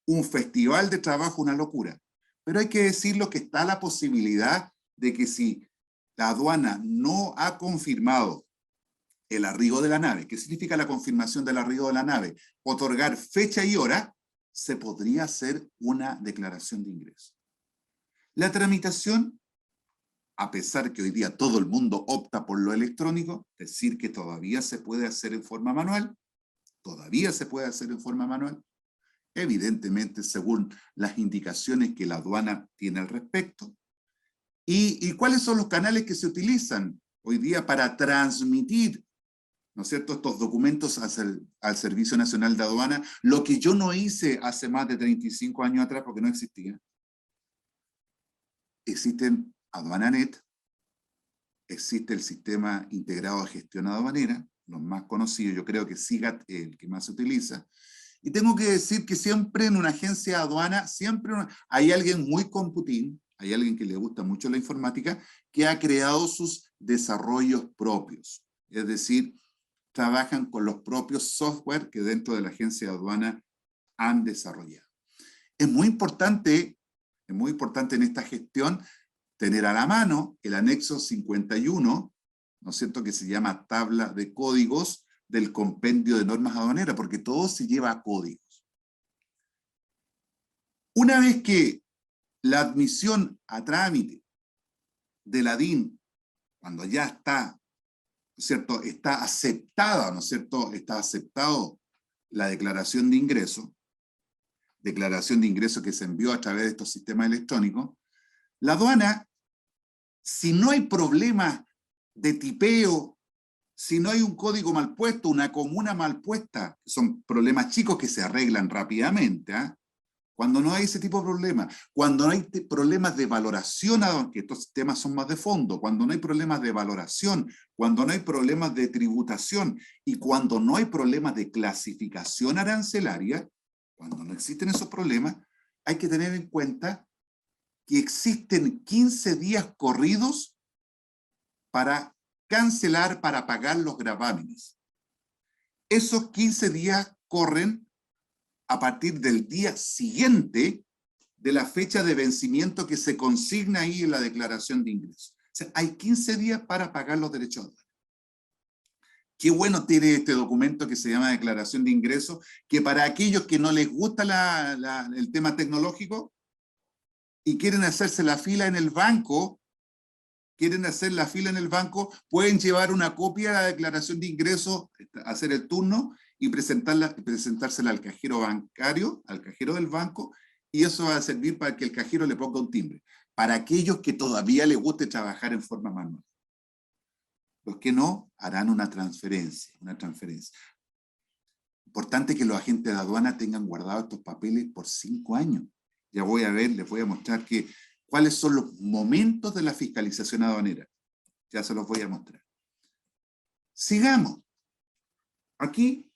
un festival de trabajo, una locura. Pero hay que decirlo que está la posibilidad de que si la aduana no ha confirmado el arribo de la nave, ¿qué significa la confirmación del arribo de la nave? Otorgar fecha y hora, se podría hacer una declaración de ingreso. La tramitación, a pesar que hoy día todo el mundo opta por lo electrónico, decir que todavía se puede hacer en forma manual, evidentemente según las indicaciones que la aduana tiene al respecto. ¿Y cuáles son los canales que se utilizan hoy día para transmitir, ¿no es cierto?, estos documentos al Servicio Nacional de Aduana? Lo que yo no hice hace más de 35 años atrás porque no existía. Existen AduanaNet, existe el Sistema Integrado de Gestión Aduanera, los más conocidos, yo creo que SIGAT es el que más se utiliza. Y tengo que decir que siempre en una agencia de aduana, hay alguien muy computín, hay alguien que le gusta mucho la informática, que ha creado sus desarrollos propios. Es decir, trabajan con los propios software que dentro de la agencia de aduana han desarrollado. Es muy importante en esta gestión tener a la mano el anexo 51, ¿no es cierto?, que se llama tabla de códigos del compendio de normas aduaneras, porque todo se lleva a códigos. Una vez que la admisión a trámite de la DIN, cuando ya está, ¿no es cierto?, está aceptada, ¿no es cierto?, está aceptado la declaración de ingreso que se envió a través de estos sistemas electrónicos, la aduana, si no hay problemas de tipeo, si no hay un código mal puesto, una comuna mal puesta, son problemas chicos que se arreglan rápidamente, ¿eh? Cuando no hay ese tipo de problemas, cuando no hay problemas de valoración, aunque estos temas son más de fondo, cuando no hay problemas de valoración, cuando no hay problemas de tributación y cuando no hay problemas de clasificación arancelaria, cuando no existen esos problemas, hay que tener en cuenta que existen 15 días corridos para cancelar, para pagar los gravámenes. Esos 15 días corren a partir del día siguiente de la fecha de vencimiento que se consigna ahí en la declaración de ingresos. O sea, hay 15 días para pagar los derechos de aduana. Qué bueno tiene este documento que se llama Declaración de Ingresos, que para aquellos que no les gusta el tema tecnológico y quieren hacerse la fila en el banco, pueden llevar una copia de la declaración de ingresos, hacer el turno y presentársela al cajero bancario, al cajero del banco, y eso va a servir para que el cajero le ponga un timbre. Para aquellos que todavía les guste trabajar en forma manual. Los que no, harán una transferencia. Importante que los agentes de aduana tengan guardados estos papeles por 5 años. Ya les voy a mostrar cuáles son los momentos de la fiscalización aduanera. Ya se los voy a mostrar. Sigamos. Aquí,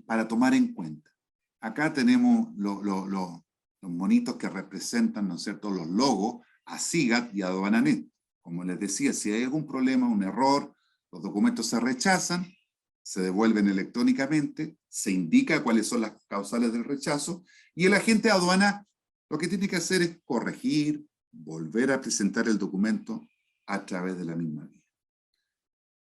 para tomar en cuenta. Acá tenemos los monitos que representan, ¿no es cierto?, los logos a SIGAT y a AduanaNet. Como les decía, si hay algún problema, un error, los documentos se rechazan, se devuelven electrónicamente, se indica cuáles son las causales del rechazo, y el agente de aduana lo que tiene que hacer es corregir, volver a presentar el documento a través de la misma vía.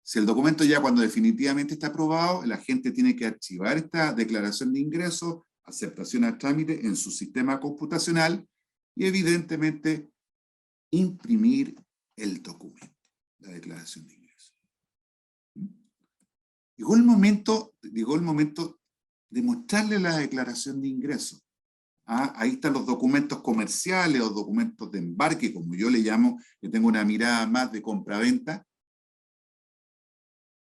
Si el documento ya cuando definitivamente está aprobado, el agente tiene que archivar esta declaración de ingreso, aceptación al trámite en su sistema computacional y evidentemente imprimir el documento, la declaración de ingreso. Llegó el momento de mostrarle la declaración de ingreso. Ahí están los documentos comerciales o documentos de embarque, como yo le llamo, que tengo una mirada más de compra-venta.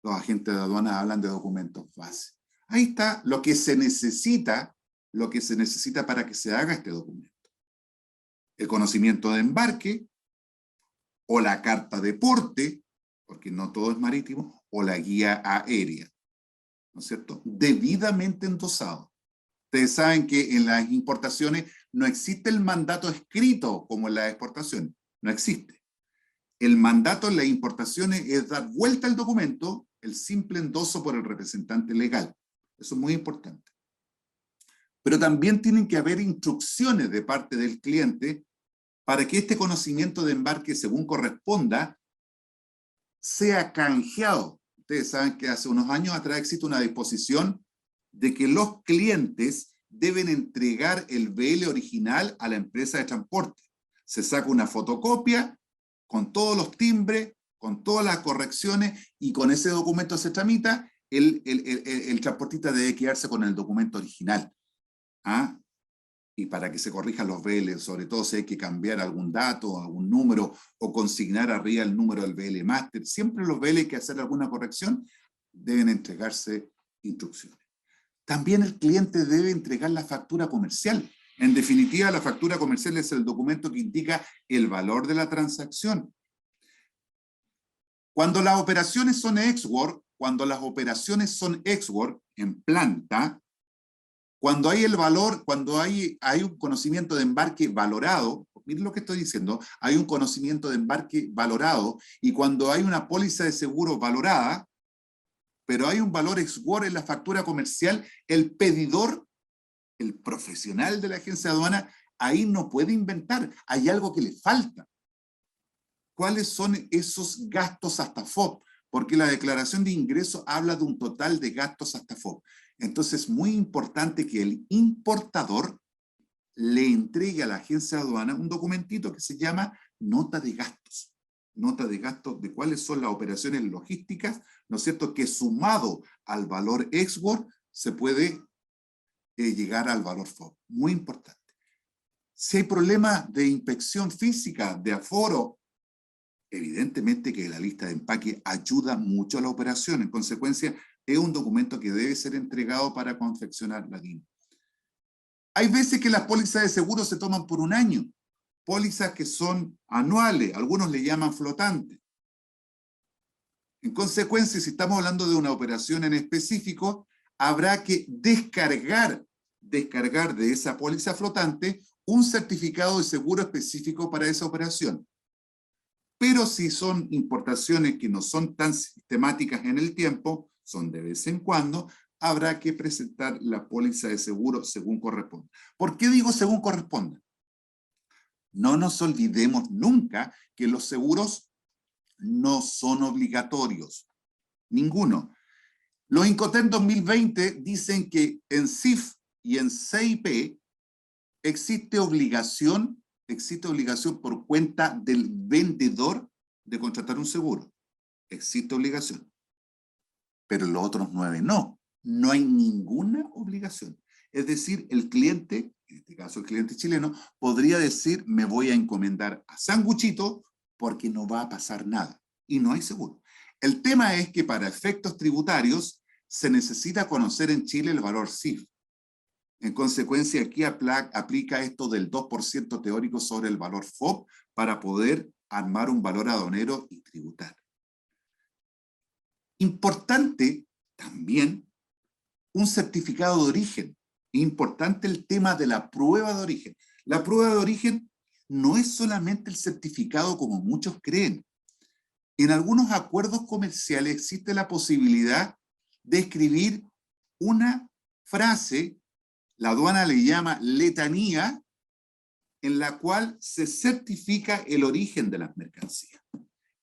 Los agentes de aduana hablan de documentos base. Ahí está lo que se necesita para que se haga este documento. El conocimiento de embarque, o la carta de porte, porque no todo es marítimo, o la guía aérea, ¿no es cierto?, debidamente endosado. Ustedes saben que en las importaciones no existe el mandato escrito como en las exportaciones, no existe. El mandato en las importaciones es dar vuelta al documento, el simple endoso por el representante legal. Eso es muy importante. Pero también tienen que haber instrucciones de parte del cliente para que este conocimiento de embarque, según corresponda, sea canjeado. Ustedes saben que hace unos años atrás existe una disposición de que los clientes deben entregar el BL original a la empresa de transporte. Se saca una fotocopia con todos los timbres, con todas las correcciones, y con ese documento se tramita, el transportista debe quedarse con el documento original. y para que se corrijan los BL, sobre todo si hay que cambiar algún dato, algún número, o consignar arriba el número del BL Master, siempre los BL hay que hacer alguna corrección, deben entregarse instrucciones. También el cliente debe entregar la factura comercial. En definitiva, la factura comercial es el documento que indica el valor de la transacción. Cuando las operaciones son ex-work, en planta, cuando hay el valor, cuando hay un conocimiento de embarque valorado, miren lo que estoy diciendo, hay un conocimiento de embarque valorado, y cuando hay una póliza de seguro valorada, pero hay un valor ex-work en la factura comercial, el pedidor, el profesional de la agencia de aduana, ahí no puede inventar, hay algo que le falta. ¿Cuáles son esos gastos hasta FOB? Porque la declaración de ingreso habla de un total de gastos hasta FOB. Entonces es muy importante que el importador le entregue a la agencia de aduana un documentito que se llama nota de gastos. Nota de gastos de cuáles son las operaciones logísticas, ¿no es cierto?, que sumado al valor ex-work se puede llegar al valor FOB. Muy importante. Si hay problemas de inspección física, de aforo, evidentemente que la lista de empaque ayuda mucho a la operación. En consecuencia, es un documento que debe ser entregado para confeccionar la DIN. Hay veces que las pólizas de seguro se toman por un año. Pólizas que son anuales, algunos le llaman flotantes. En consecuencia, si estamos hablando de una operación en específico, habrá que descargar de esa póliza flotante un certificado de seguro específico para esa operación. Pero si son importaciones que no son tan sistemáticas en el tiempo, son de vez en cuando, habrá que presentar la póliza de seguro según corresponda. ¿Por qué digo según corresponda? No nos olvidemos nunca que los seguros no son obligatorios. Ninguno. Los Incoterm 2020 dicen que en CIF y en CIP existe obligación por cuenta del vendedor de contratar un seguro. Existe obligación. Pero los otros 9 no. No hay ninguna obligación. Es decir, el cliente, en este caso el cliente chileno, podría decir, me voy a encomendar a Sanguchito porque no va a pasar nada. Y no hay seguro. El tema es que para efectos tributarios se necesita conocer en Chile el valor CIF. En consecuencia, aquí aplica esto del 2% teórico sobre el valor FOB para poder armar un valor aduanero y tributar. Importante también un certificado de origen. Importante el tema de la prueba de origen. La prueba de origen no es solamente el certificado como muchos creen. En algunos acuerdos comerciales existe la posibilidad de escribir una frase, la aduana le llama letanía, en la cual se certifica el origen de las mercancías.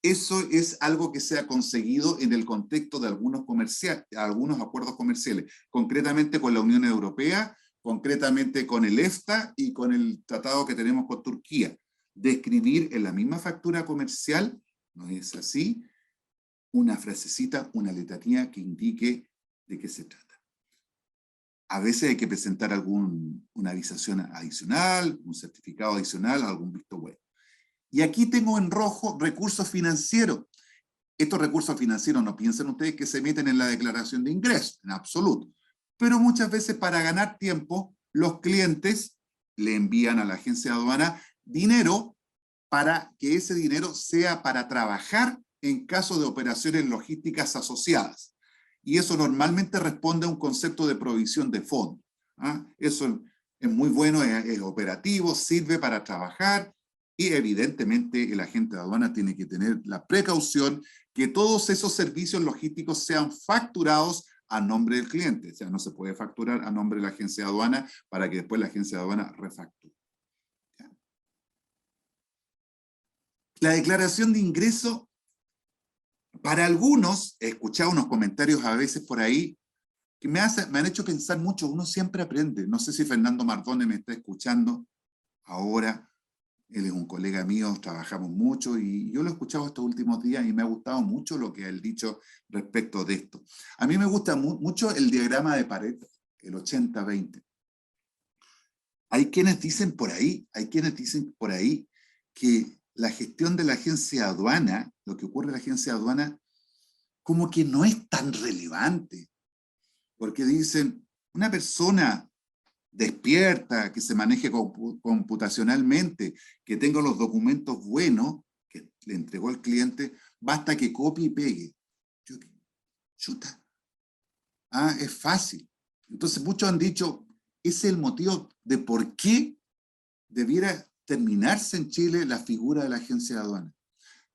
Eso es algo que se ha conseguido en el contexto de algunos acuerdos comerciales, concretamente con la Unión Europea, concretamente con el EFTA y con el tratado que tenemos con Turquía, de escribir en la misma factura comercial, ¿no es así?, una frasecita, una letanía que indique de qué se trata. A veces hay que presentar una avisación adicional, un certificado adicional, algún visto bueno. Y aquí tengo en rojo recursos financieros. Estos recursos financieros no piensen ustedes que se meten en la declaración de ingresos, en absoluto. Pero muchas veces para ganar tiempo, los clientes le envían a la agencia de aduana dinero para que ese dinero sea para trabajar en caso de operaciones logísticas asociadas. Y eso normalmente responde a un concepto de provisión de fondo. Eso es muy bueno, es operativo, sirve para trabajar, y evidentemente el agente de aduana tiene que tener la precaución que todos esos servicios logísticos sean facturados a nombre del cliente. O sea, no se puede facturar a nombre de la agencia de aduana para que después la agencia de aduana refacture. La declaración de ingreso, para algunos, he escuchado unos comentarios a veces por ahí, que me han hecho pensar mucho. Uno siempre aprende. No sé si Fernando Mardone me está escuchando ahora. Él es un colega mío, trabajamos mucho y yo lo he escuchado estos últimos días y me ha gustado mucho lo que él ha dicho respecto de esto. A mí me gusta mucho el diagrama de Pareto, el 80-20. Hay quienes dicen por ahí que la gestión de la agencia de aduana, lo que ocurre en la agencia de aduana, como que no es tan relevante. Porque dicen, una persona despierta, que se maneje computacionalmente, que tenga los documentos buenos, que le entregó el cliente, basta que copie y pegue. Chuta. Ah, es fácil. Entonces muchos han dicho, ese es el motivo de por qué debiera terminarse en Chile la figura de la agencia de aduana.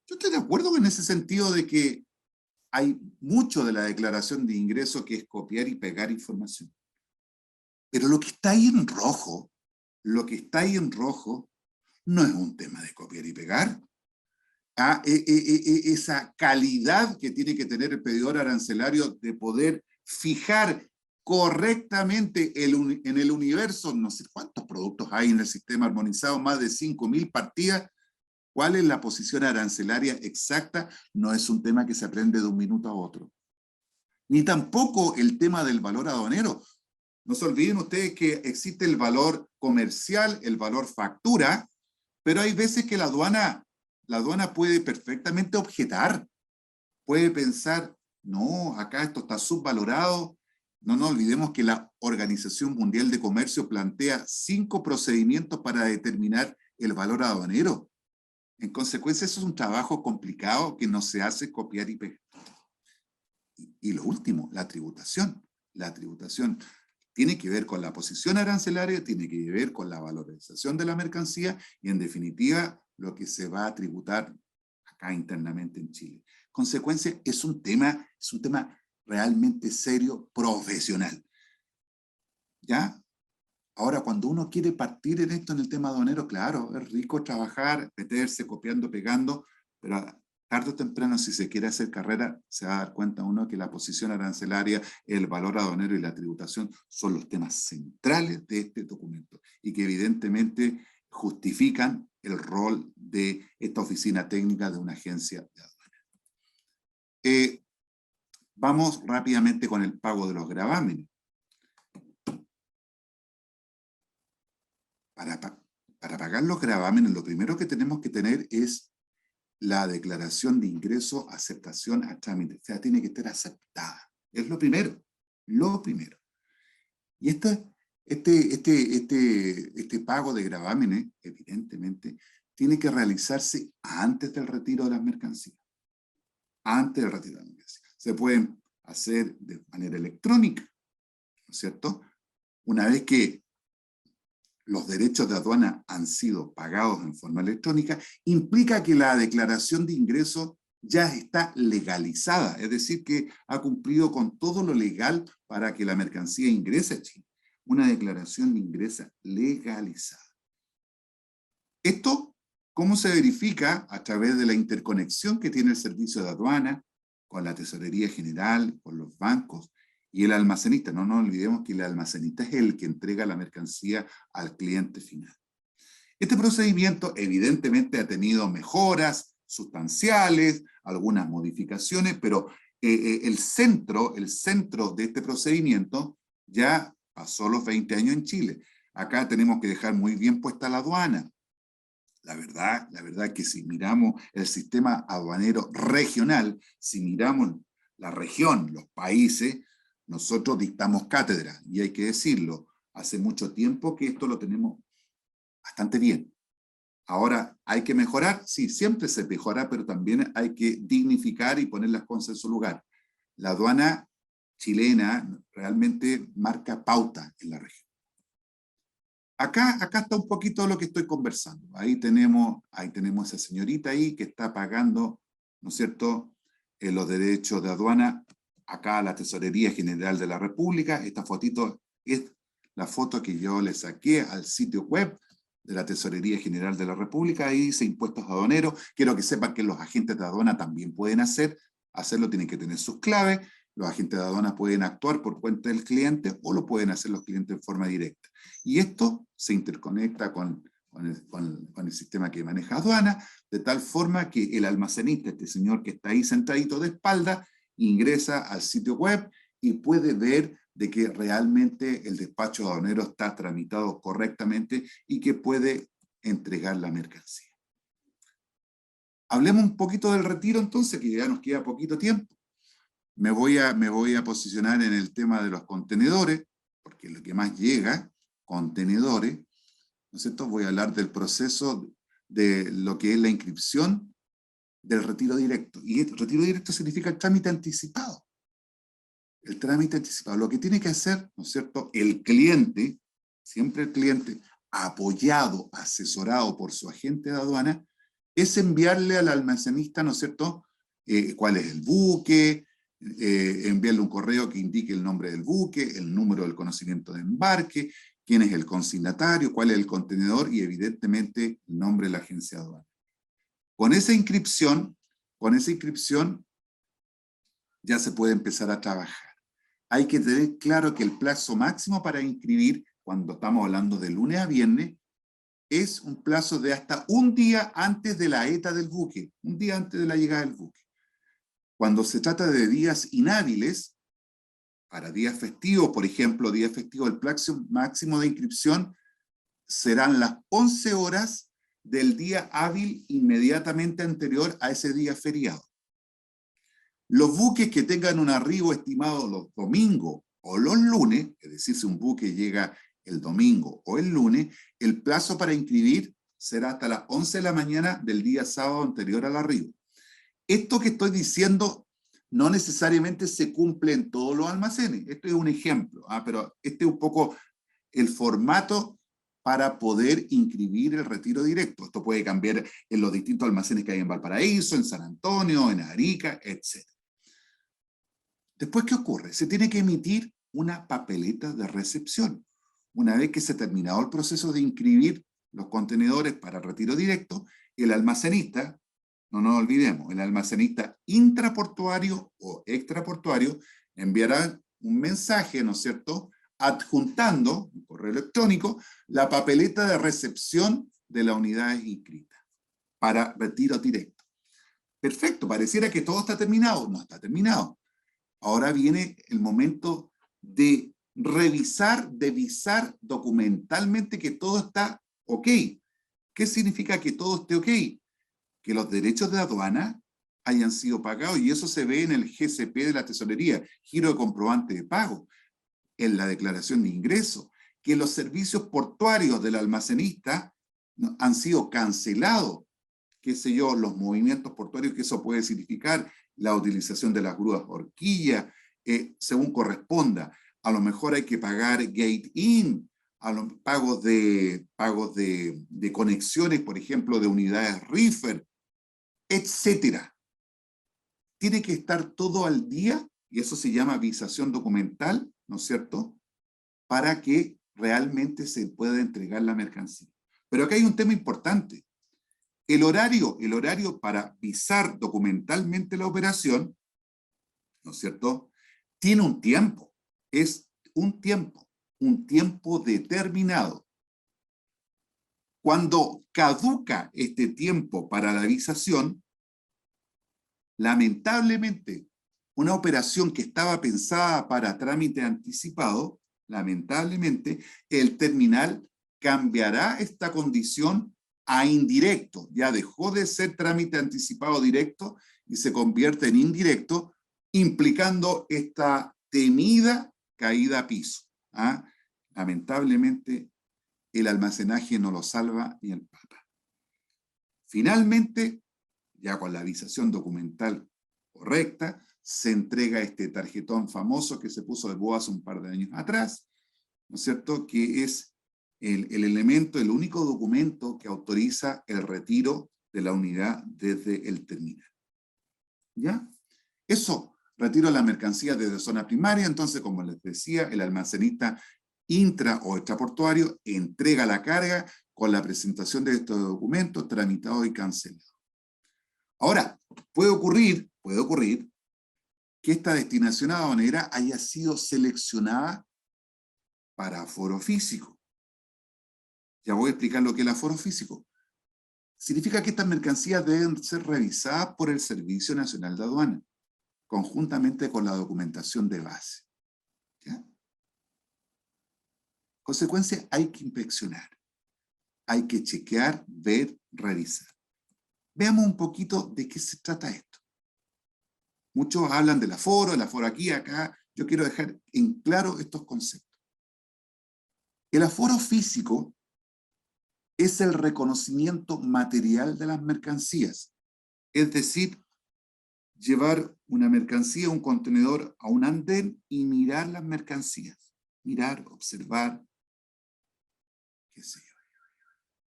Yo estoy de acuerdo en ese sentido de que hay mucho de la declaración de ingreso que es copiar y pegar información. Pero lo que está ahí en rojo, no es un tema de copiar y pegar. Esa calidad que tiene que tener el pedidor arancelario de poder fijar correctamente en el universo, no sé cuántos productos hay en el sistema armonizado, más de 5.000 partidas, cuál es la posición arancelaria exacta, no es un tema que se aprende de un minuto a otro. Ni tampoco el tema del valor aduanero. No se olviden ustedes que existe el valor comercial, el valor factura, pero hay veces que la aduana puede perfectamente objetar, puede pensar, no, acá esto está subvalorado. No nos olvidemos que la Organización Mundial de Comercio plantea 5 procedimientos para determinar el valor aduanero. En consecuencia, eso es un trabajo complicado que no se hace copiar y pegar. Y lo último, la tributación. La tributación tiene que ver con la posición arancelaria, tiene que ver con la valorización de la mercancía y, en definitiva, lo que se va a tributar acá internamente en Chile. Consecuencia, es un tema realmente serio, profesional. ¿Ya? Ahora, cuando uno quiere partir en esto, en el tema aduanero, claro, es rico trabajar, meterse, copiando, pegando, pero tarde o temprano, si se quiere hacer carrera, se va a dar cuenta uno que la posición arancelaria, el valor aduanero y la tributación son los temas centrales de este documento y que evidentemente justifican el rol de esta oficina técnica de una agencia de aduana. Vamos rápidamente con el pago de los gravámenes. Para pagar los gravámenes, lo primero que tenemos que tener es la declaración de ingreso, aceptación a trámite. O sea, tiene que estar aceptada. Es lo primero. Lo primero. Y este pago de gravámenes, evidentemente, tiene que realizarse antes del retiro de las mercancías. Antes del retiro de las mercancías. Se pueden hacer de manera electrónica, ¿no es cierto? Una vez que los derechos de aduana han sido pagados en forma electrónica, implica que la declaración de ingresos ya está legalizada, es decir, que ha cumplido con todo lo legal para que la mercancía ingrese a Chile. Una declaración de ingresos legalizada. Esto, ¿cómo se verifica? A través de la interconexión que tiene el servicio de aduana con la Tesorería General, con los bancos, y el almacenista. No nos olvidemos que el almacenista es el que entrega la mercancía al cliente final. Este procedimiento evidentemente ha tenido mejoras sustanciales, algunas modificaciones, pero el centro de este procedimiento ya pasó los 20 años en Chile. Acá tenemos que dejar muy bien puesta la aduana. La verdad que si miramos el sistema aduanero regional, si miramos la región, los países, nosotros dictamos cátedra, y hay que decirlo, hace mucho tiempo que esto lo tenemos bastante bien. Ahora, ¿hay que mejorar? Sí, siempre se mejora, pero también hay que dignificar y poner las cosas en su lugar. La aduana chilena realmente marca pauta en la región. Acá está un poquito lo que estoy conversando. Ahí tenemos esa señorita ahí que está pagando, ¿no es cierto?, los derechos de aduana acá a la Tesorería General de la República. Esta fotito es la foto que yo le saqué al sitio web de la Tesorería General de la República. Ahí dice impuestos aduaneros. Quiero que sepan que los agentes de aduana también pueden hacerlo, tienen que tener sus claves. Los agentes de aduana pueden actuar por cuenta del cliente o lo pueden hacer los clientes de forma directa. Y esto se interconecta con el sistema que maneja aduana, de tal forma que el almacenista, este señor que está ahí sentadito de espalda, ingresa al sitio web y puede ver de que realmente el despacho aduanero está tramitado correctamente y que puede entregar la mercancía. Hablemos un poquito del retiro entonces, que ya nos queda poquito tiempo. Me voy a posicionar en el tema de los contenedores, porque es lo que más llega, contenedores, ¿no es cierto? Voy a hablar del proceso de lo que es la inscripción del retiro directo. Y el retiro directo significa el trámite anticipado. El trámite anticipado. Lo que tiene que hacer, ¿no es cierto?, el cliente, siempre el cliente, apoyado, asesorado por su agente de aduana, es enviarle al almacenista, ¿no es cierto?, cuál es el buque, enviarle un correo que indique el nombre del buque, el número del conocimiento de embarque, quién es el consignatario, cuál es el contenedor y evidentemente el nombre de la agencia de aduana. Con esa inscripción ya se puede empezar a trabajar. Hay que tener claro que el plazo máximo para inscribir, cuando estamos hablando de lunes a viernes, es un plazo de hasta un día antes de la ETA del buque, un día antes de la llegada del buque. Cuando se trata de días inhábiles, para días festivos, por ejemplo, día festivo, el plazo máximo de inscripción serán las 11 horas del día hábil inmediatamente anterior a ese día feriado. Los buques que tengan un arribo estimado los domingos o los lunes, es decir, si un buque llega el domingo o el lunes, el plazo para inscribir será hasta las 11 de la mañana del día sábado anterior al arribo. Esto que estoy diciendo no necesariamente se cumple en todos los almacenes. Esto es un ejemplo, pero este es un poco el formato para poder inscribir el retiro directo. Esto puede cambiar en los distintos almacenes que hay en Valparaíso, en San Antonio, en Arica, etc. Después, ¿qué ocurre? Se tiene que emitir una papeleta de recepción. Una vez que se ha terminado el proceso de inscribir los contenedores para el retiro directo, el almacenista, no nos olvidemos, el almacenista intraportuario o extraportuario enviará un mensaje, ¿no es cierto?, adjuntando, un correo electrónico, la papeleta de recepción de la unidad inscrita para retiro directo. Perfecto, pareciera que todo está terminado. No está terminado. Ahora viene el momento de revisar, de visar documentalmente que todo está ok. ¿Qué significa que todo esté ok? Que los derechos de aduana hayan sido pagados, y eso se ve en el GCP de la tesorería, giro de comprobante de pago, en la declaración de ingreso, que los servicios portuarios del almacenista han sido cancelados, qué sé yo, los movimientos portuarios que eso puede significar, la utilización de las grúas horquilla, según corresponda. A lo mejor hay que pagar gate-in, a los pagos de conexiones, por ejemplo, de unidades reefer, etcétera. Tiene que estar todo al día, y eso se llama visación documental, ¿no es cierto?, para que realmente se pueda entregar la mercancía. Pero acá hay un tema importante. El horario para visar documentalmente la operación, ¿no es cierto?, tiene un tiempo. Es un tiempo determinado. Cuando caduca este tiempo para la visación, lamentablemente, una operación que estaba pensada para trámite anticipado, lamentablemente, el terminal cambiará esta condición a indirecto. Ya dejó de ser trámite anticipado directo y se convierte en indirecto, implicando esta temida caída a piso. Lamentablemente, el almacenaje no lo salva ni el Papa. Finalmente, ya con la visación documental correcta, se entrega este tarjetón famoso que se puso de moda hace un par de años atrás, ¿no es cierto?, que es el elemento, el único documento que autoriza el retiro de la unidad desde el terminal. ¿Ya? Eso, retiro la mercancía desde zona primaria. Entonces, como les decía, el almacenista intra o extraportuario entrega la carga con la presentación de estos documentos tramitados y cancelados. Ahora, puede ocurrir que esta destinación aduanera haya sido seleccionada para aforo físico. Ya voy a explicar lo que es el aforo físico. Significa que estas mercancías deben ser revisadas por el Servicio Nacional de Aduana, conjuntamente con la documentación de base. ¿Ya? Consecuencia, hay que inspeccionar, hay que chequear, ver, revisar. Veamos un poquito de qué se trata esto. Muchos hablan del aforo aquí, acá. Yo quiero dejar en claro estos conceptos. El aforo físico es el reconocimiento material de las mercancías. Es decir, llevar una mercancía, un contenedor a un andén y mirar las mercancías. Mirar, observar, qué sé yo.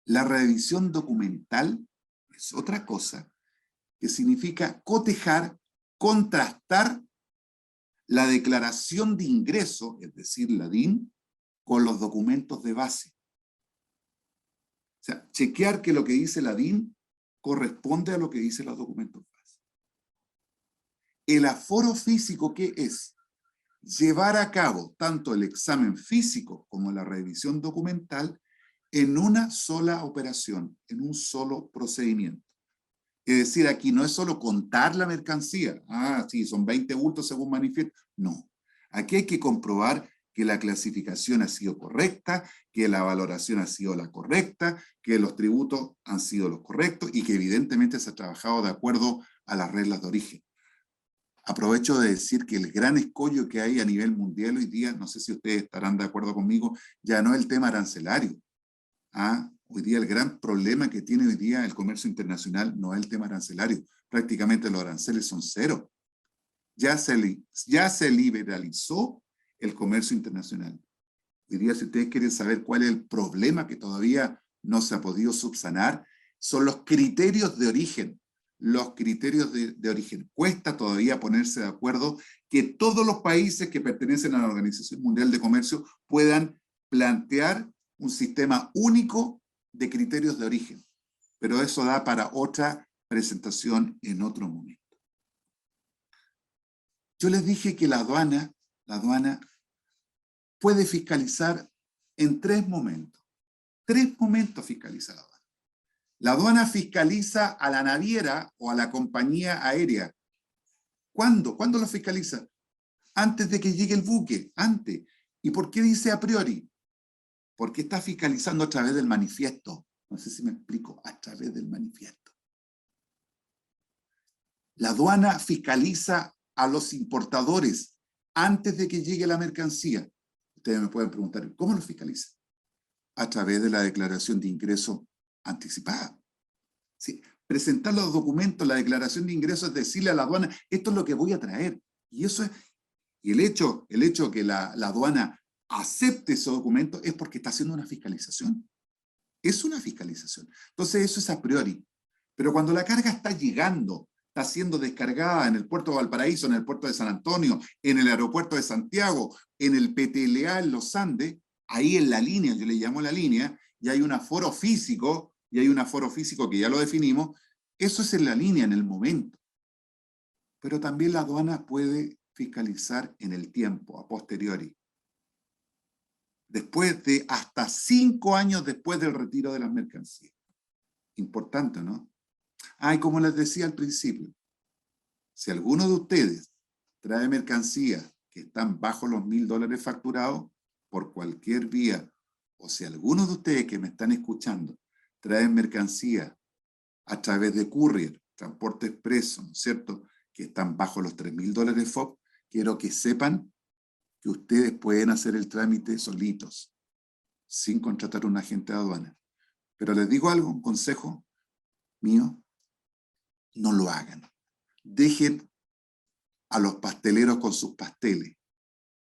La revisión documental es otra cosa, que significa cotejar, contrastar la declaración de ingreso, es decir, la DIN, con los documentos de base. O sea, chequear que lo que dice la DIN corresponde a lo que dicen los documentos de base. El aforo físico, ¿qué es? Llevar a cabo tanto el examen físico como la revisión documental en una sola operación, en un solo procedimiento. Es decir, aquí no es solo contar la mercancía. Ah, sí, son 20 bultos según manifiesto. No. Aquí hay que comprobar que la clasificación ha sido correcta, que la valoración ha sido la correcta, que los tributos han sido los correctos y que evidentemente se ha trabajado de acuerdo a las reglas de origen. Aprovecho de decir que el gran escollo que hay a nivel mundial hoy día, no sé si ustedes estarán de acuerdo conmigo, ya no es el tema arancelario. Hoy día el gran problema que tiene hoy día el comercio internacional no es el tema arancelario. Prácticamente los aranceles son cero. Ya se liberalizó el comercio internacional. Hoy día, si ustedes quieren saber cuál es el problema que todavía no se ha podido subsanar, son los criterios de origen. Los criterios de origen. Cuesta todavía ponerse de acuerdo que todos los países que pertenecen a la Organización Mundial de Comercio puedan plantear un sistema único de criterios de origen. Pero eso da para otra presentación en otro momento. Yo les dije que la aduana puede fiscalizar en 3 momentos. 3 momentos fiscaliza la aduana. La aduana fiscaliza a la naviera o a la compañía aérea. ¿Cuándo? ¿Cuándo lo fiscaliza? Antes de que llegue el buque, antes. ¿Y por qué dice a priori? Porque está fiscalizando a través del manifiesto. No sé si me explico, a través del manifiesto. La aduana fiscaliza a los importadores antes de que llegue la mercancía. Ustedes me pueden preguntar, ¿cómo lo fiscaliza? A través de la declaración de ingreso anticipada. Sí, presentar los documentos, la declaración de ingresos, es decirle a la aduana, esto es lo que voy a traer. Y eso es, y el hecho que la aduana acepte ese documento es porque está haciendo una fiscalización. Es una fiscalización. Entonces eso es a priori. Pero cuando la carga está llegando, está siendo descargada en el puerto de Valparaíso, en el puerto de San Antonio, en el aeropuerto de Santiago, en el PTLA en los Andes, ahí en la línea, yo le llamo la línea, y hay un aforo físico, que ya lo definimos, eso es en la línea, en el momento. Pero también la aduana puede fiscalizar en el tiempo, a posteriori. Después de hasta 5 años después del retiro de las mercancías. Importante, ¿no? Y como les decía al principio, si alguno de ustedes trae mercancías que están bajo los $1000 facturados por cualquier vía, o si alguno de ustedes que me están escuchando traen mercancías a través de courier, transporte expreso, ¿no es cierto?, que están bajo los $3000 FOB, quiero que sepan que ustedes pueden hacer el trámite solitos, sin contratar a un agente de aduana. Pero les digo algo, un consejo mío, no lo hagan. Dejen a los pasteleros con sus pasteles.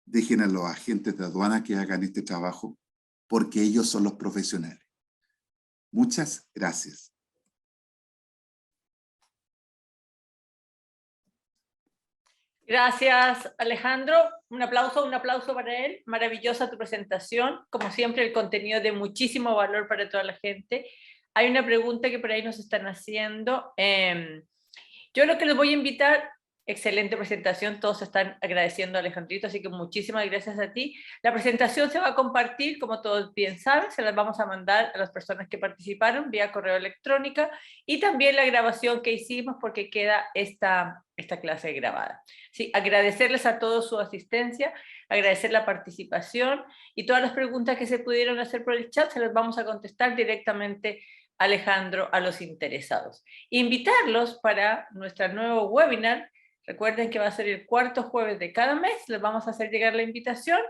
Dejen a los agentes de aduana que hagan este trabajo, porque ellos son los profesionales. Muchas gracias. Gracias, Alejandro. Un aplauso para él. Maravillosa tu presentación. Como siempre, el contenido de muchísimo valor para toda la gente. Hay una pregunta que por ahí nos están haciendo. Yo lo que les voy a invitar Excelente presentación, todos están agradeciendo a Alejandrito, así que muchísimas gracias a ti. La presentación se va a compartir, como todos bien saben, se las vamos a mandar a las personas que participaron vía correo electrónico, y también la grabación que hicimos, porque queda esta clase grabada. Sí, agradecerles a todos su asistencia, agradecer la participación, y todas las preguntas que se pudieron hacer por el chat se las vamos a contestar directamente, Alejandro, a los interesados. Invitarlos para nuestro nuevo webinar. Recuerden que va a ser el cuarto jueves de cada mes, les vamos a hacer llegar la invitación,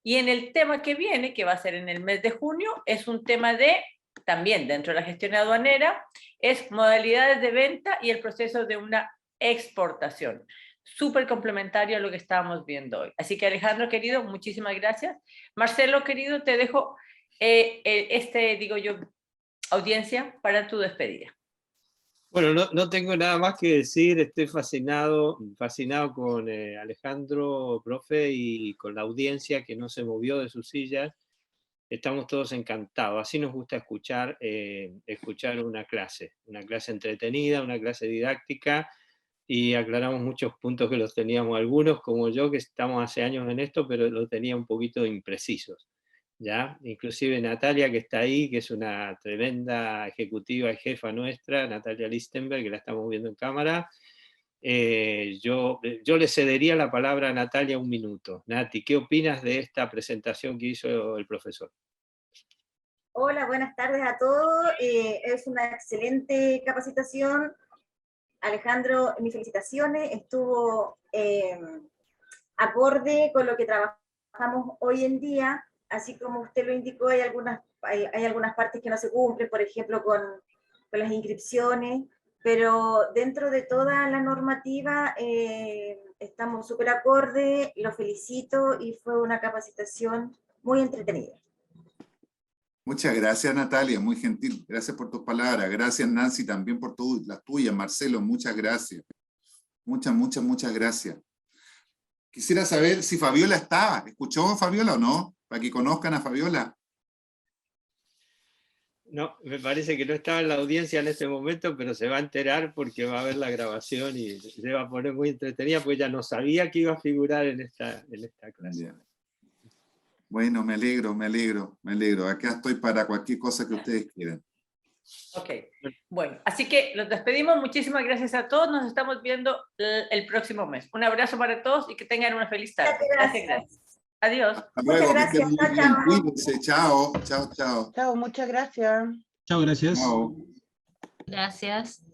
y en el tema que viene, que va a ser en el mes de junio, es un tema también dentro de la gestión aduanera, es modalidades de venta y el proceso de una exportación. Súper complementario a lo que estábamos viendo hoy. Así que Alejandro, querido, muchísimas gracias. Marcelo, querido, te dejo audiencia para tu despedida. Bueno, no tengo nada más que decir, estoy fascinado con Alejandro, profe, y con la audiencia que no se movió de sus sillas. Estamos todos encantados, así nos gusta escuchar una clase entretenida, una clase didáctica, y aclaramos muchos puntos que los teníamos algunos, como yo, que estamos hace años en esto, pero los tenía un poquito imprecisos. ¿Ya? Inclusive Natalia, que está ahí, que es una tremenda ejecutiva y jefa nuestra, Natalia Lichtenberg, que la estamos viendo en cámara, yo le cedería la palabra a Natalia un minuto. Nati, ¿qué opinas de esta presentación que hizo el profesor? Hola, buenas tardes a todos. Es una excelente capacitación. Alejandro, mis felicitaciones. Estuvo acorde con lo que trabajamos hoy en día. Así como usted lo indicó, hay algunas partes que no se cumplen, por ejemplo, con las inscripciones, pero dentro de toda la normativa estamos súper acorde, lo felicito y fue una capacitación muy entretenida. Muchas gracias, Natalia, muy gentil. Gracias por tus palabras. Gracias, Nancy, también por las tuyas. Marcelo, muchas gracias. Muchas gracias. Quisiera saber si Fabiola estaba. ¿Escuchó a Fabiola o no? Para que conozcan a Fabiola. No, me parece que no estaba en la audiencia en este momento, pero se va a enterar porque va a ver la grabación y se va a poner muy entretenida, porque ya no sabía que iba a figurar en esta clase. Yeah. Bueno, me alegro. Acá estoy para cualquier cosa que ustedes quieran. Ok, bueno, así que los despedimos. Muchísimas gracias a todos. Nos estamos viendo el próximo mes. Un abrazo para todos y que tengan una feliz tarde. Gracias. Adiós. Hasta luego, muchas gracias. que estén muy bien. Cuídense. Chao. Chao, muchas gracias. Chao, gracias. Chao. Gracias.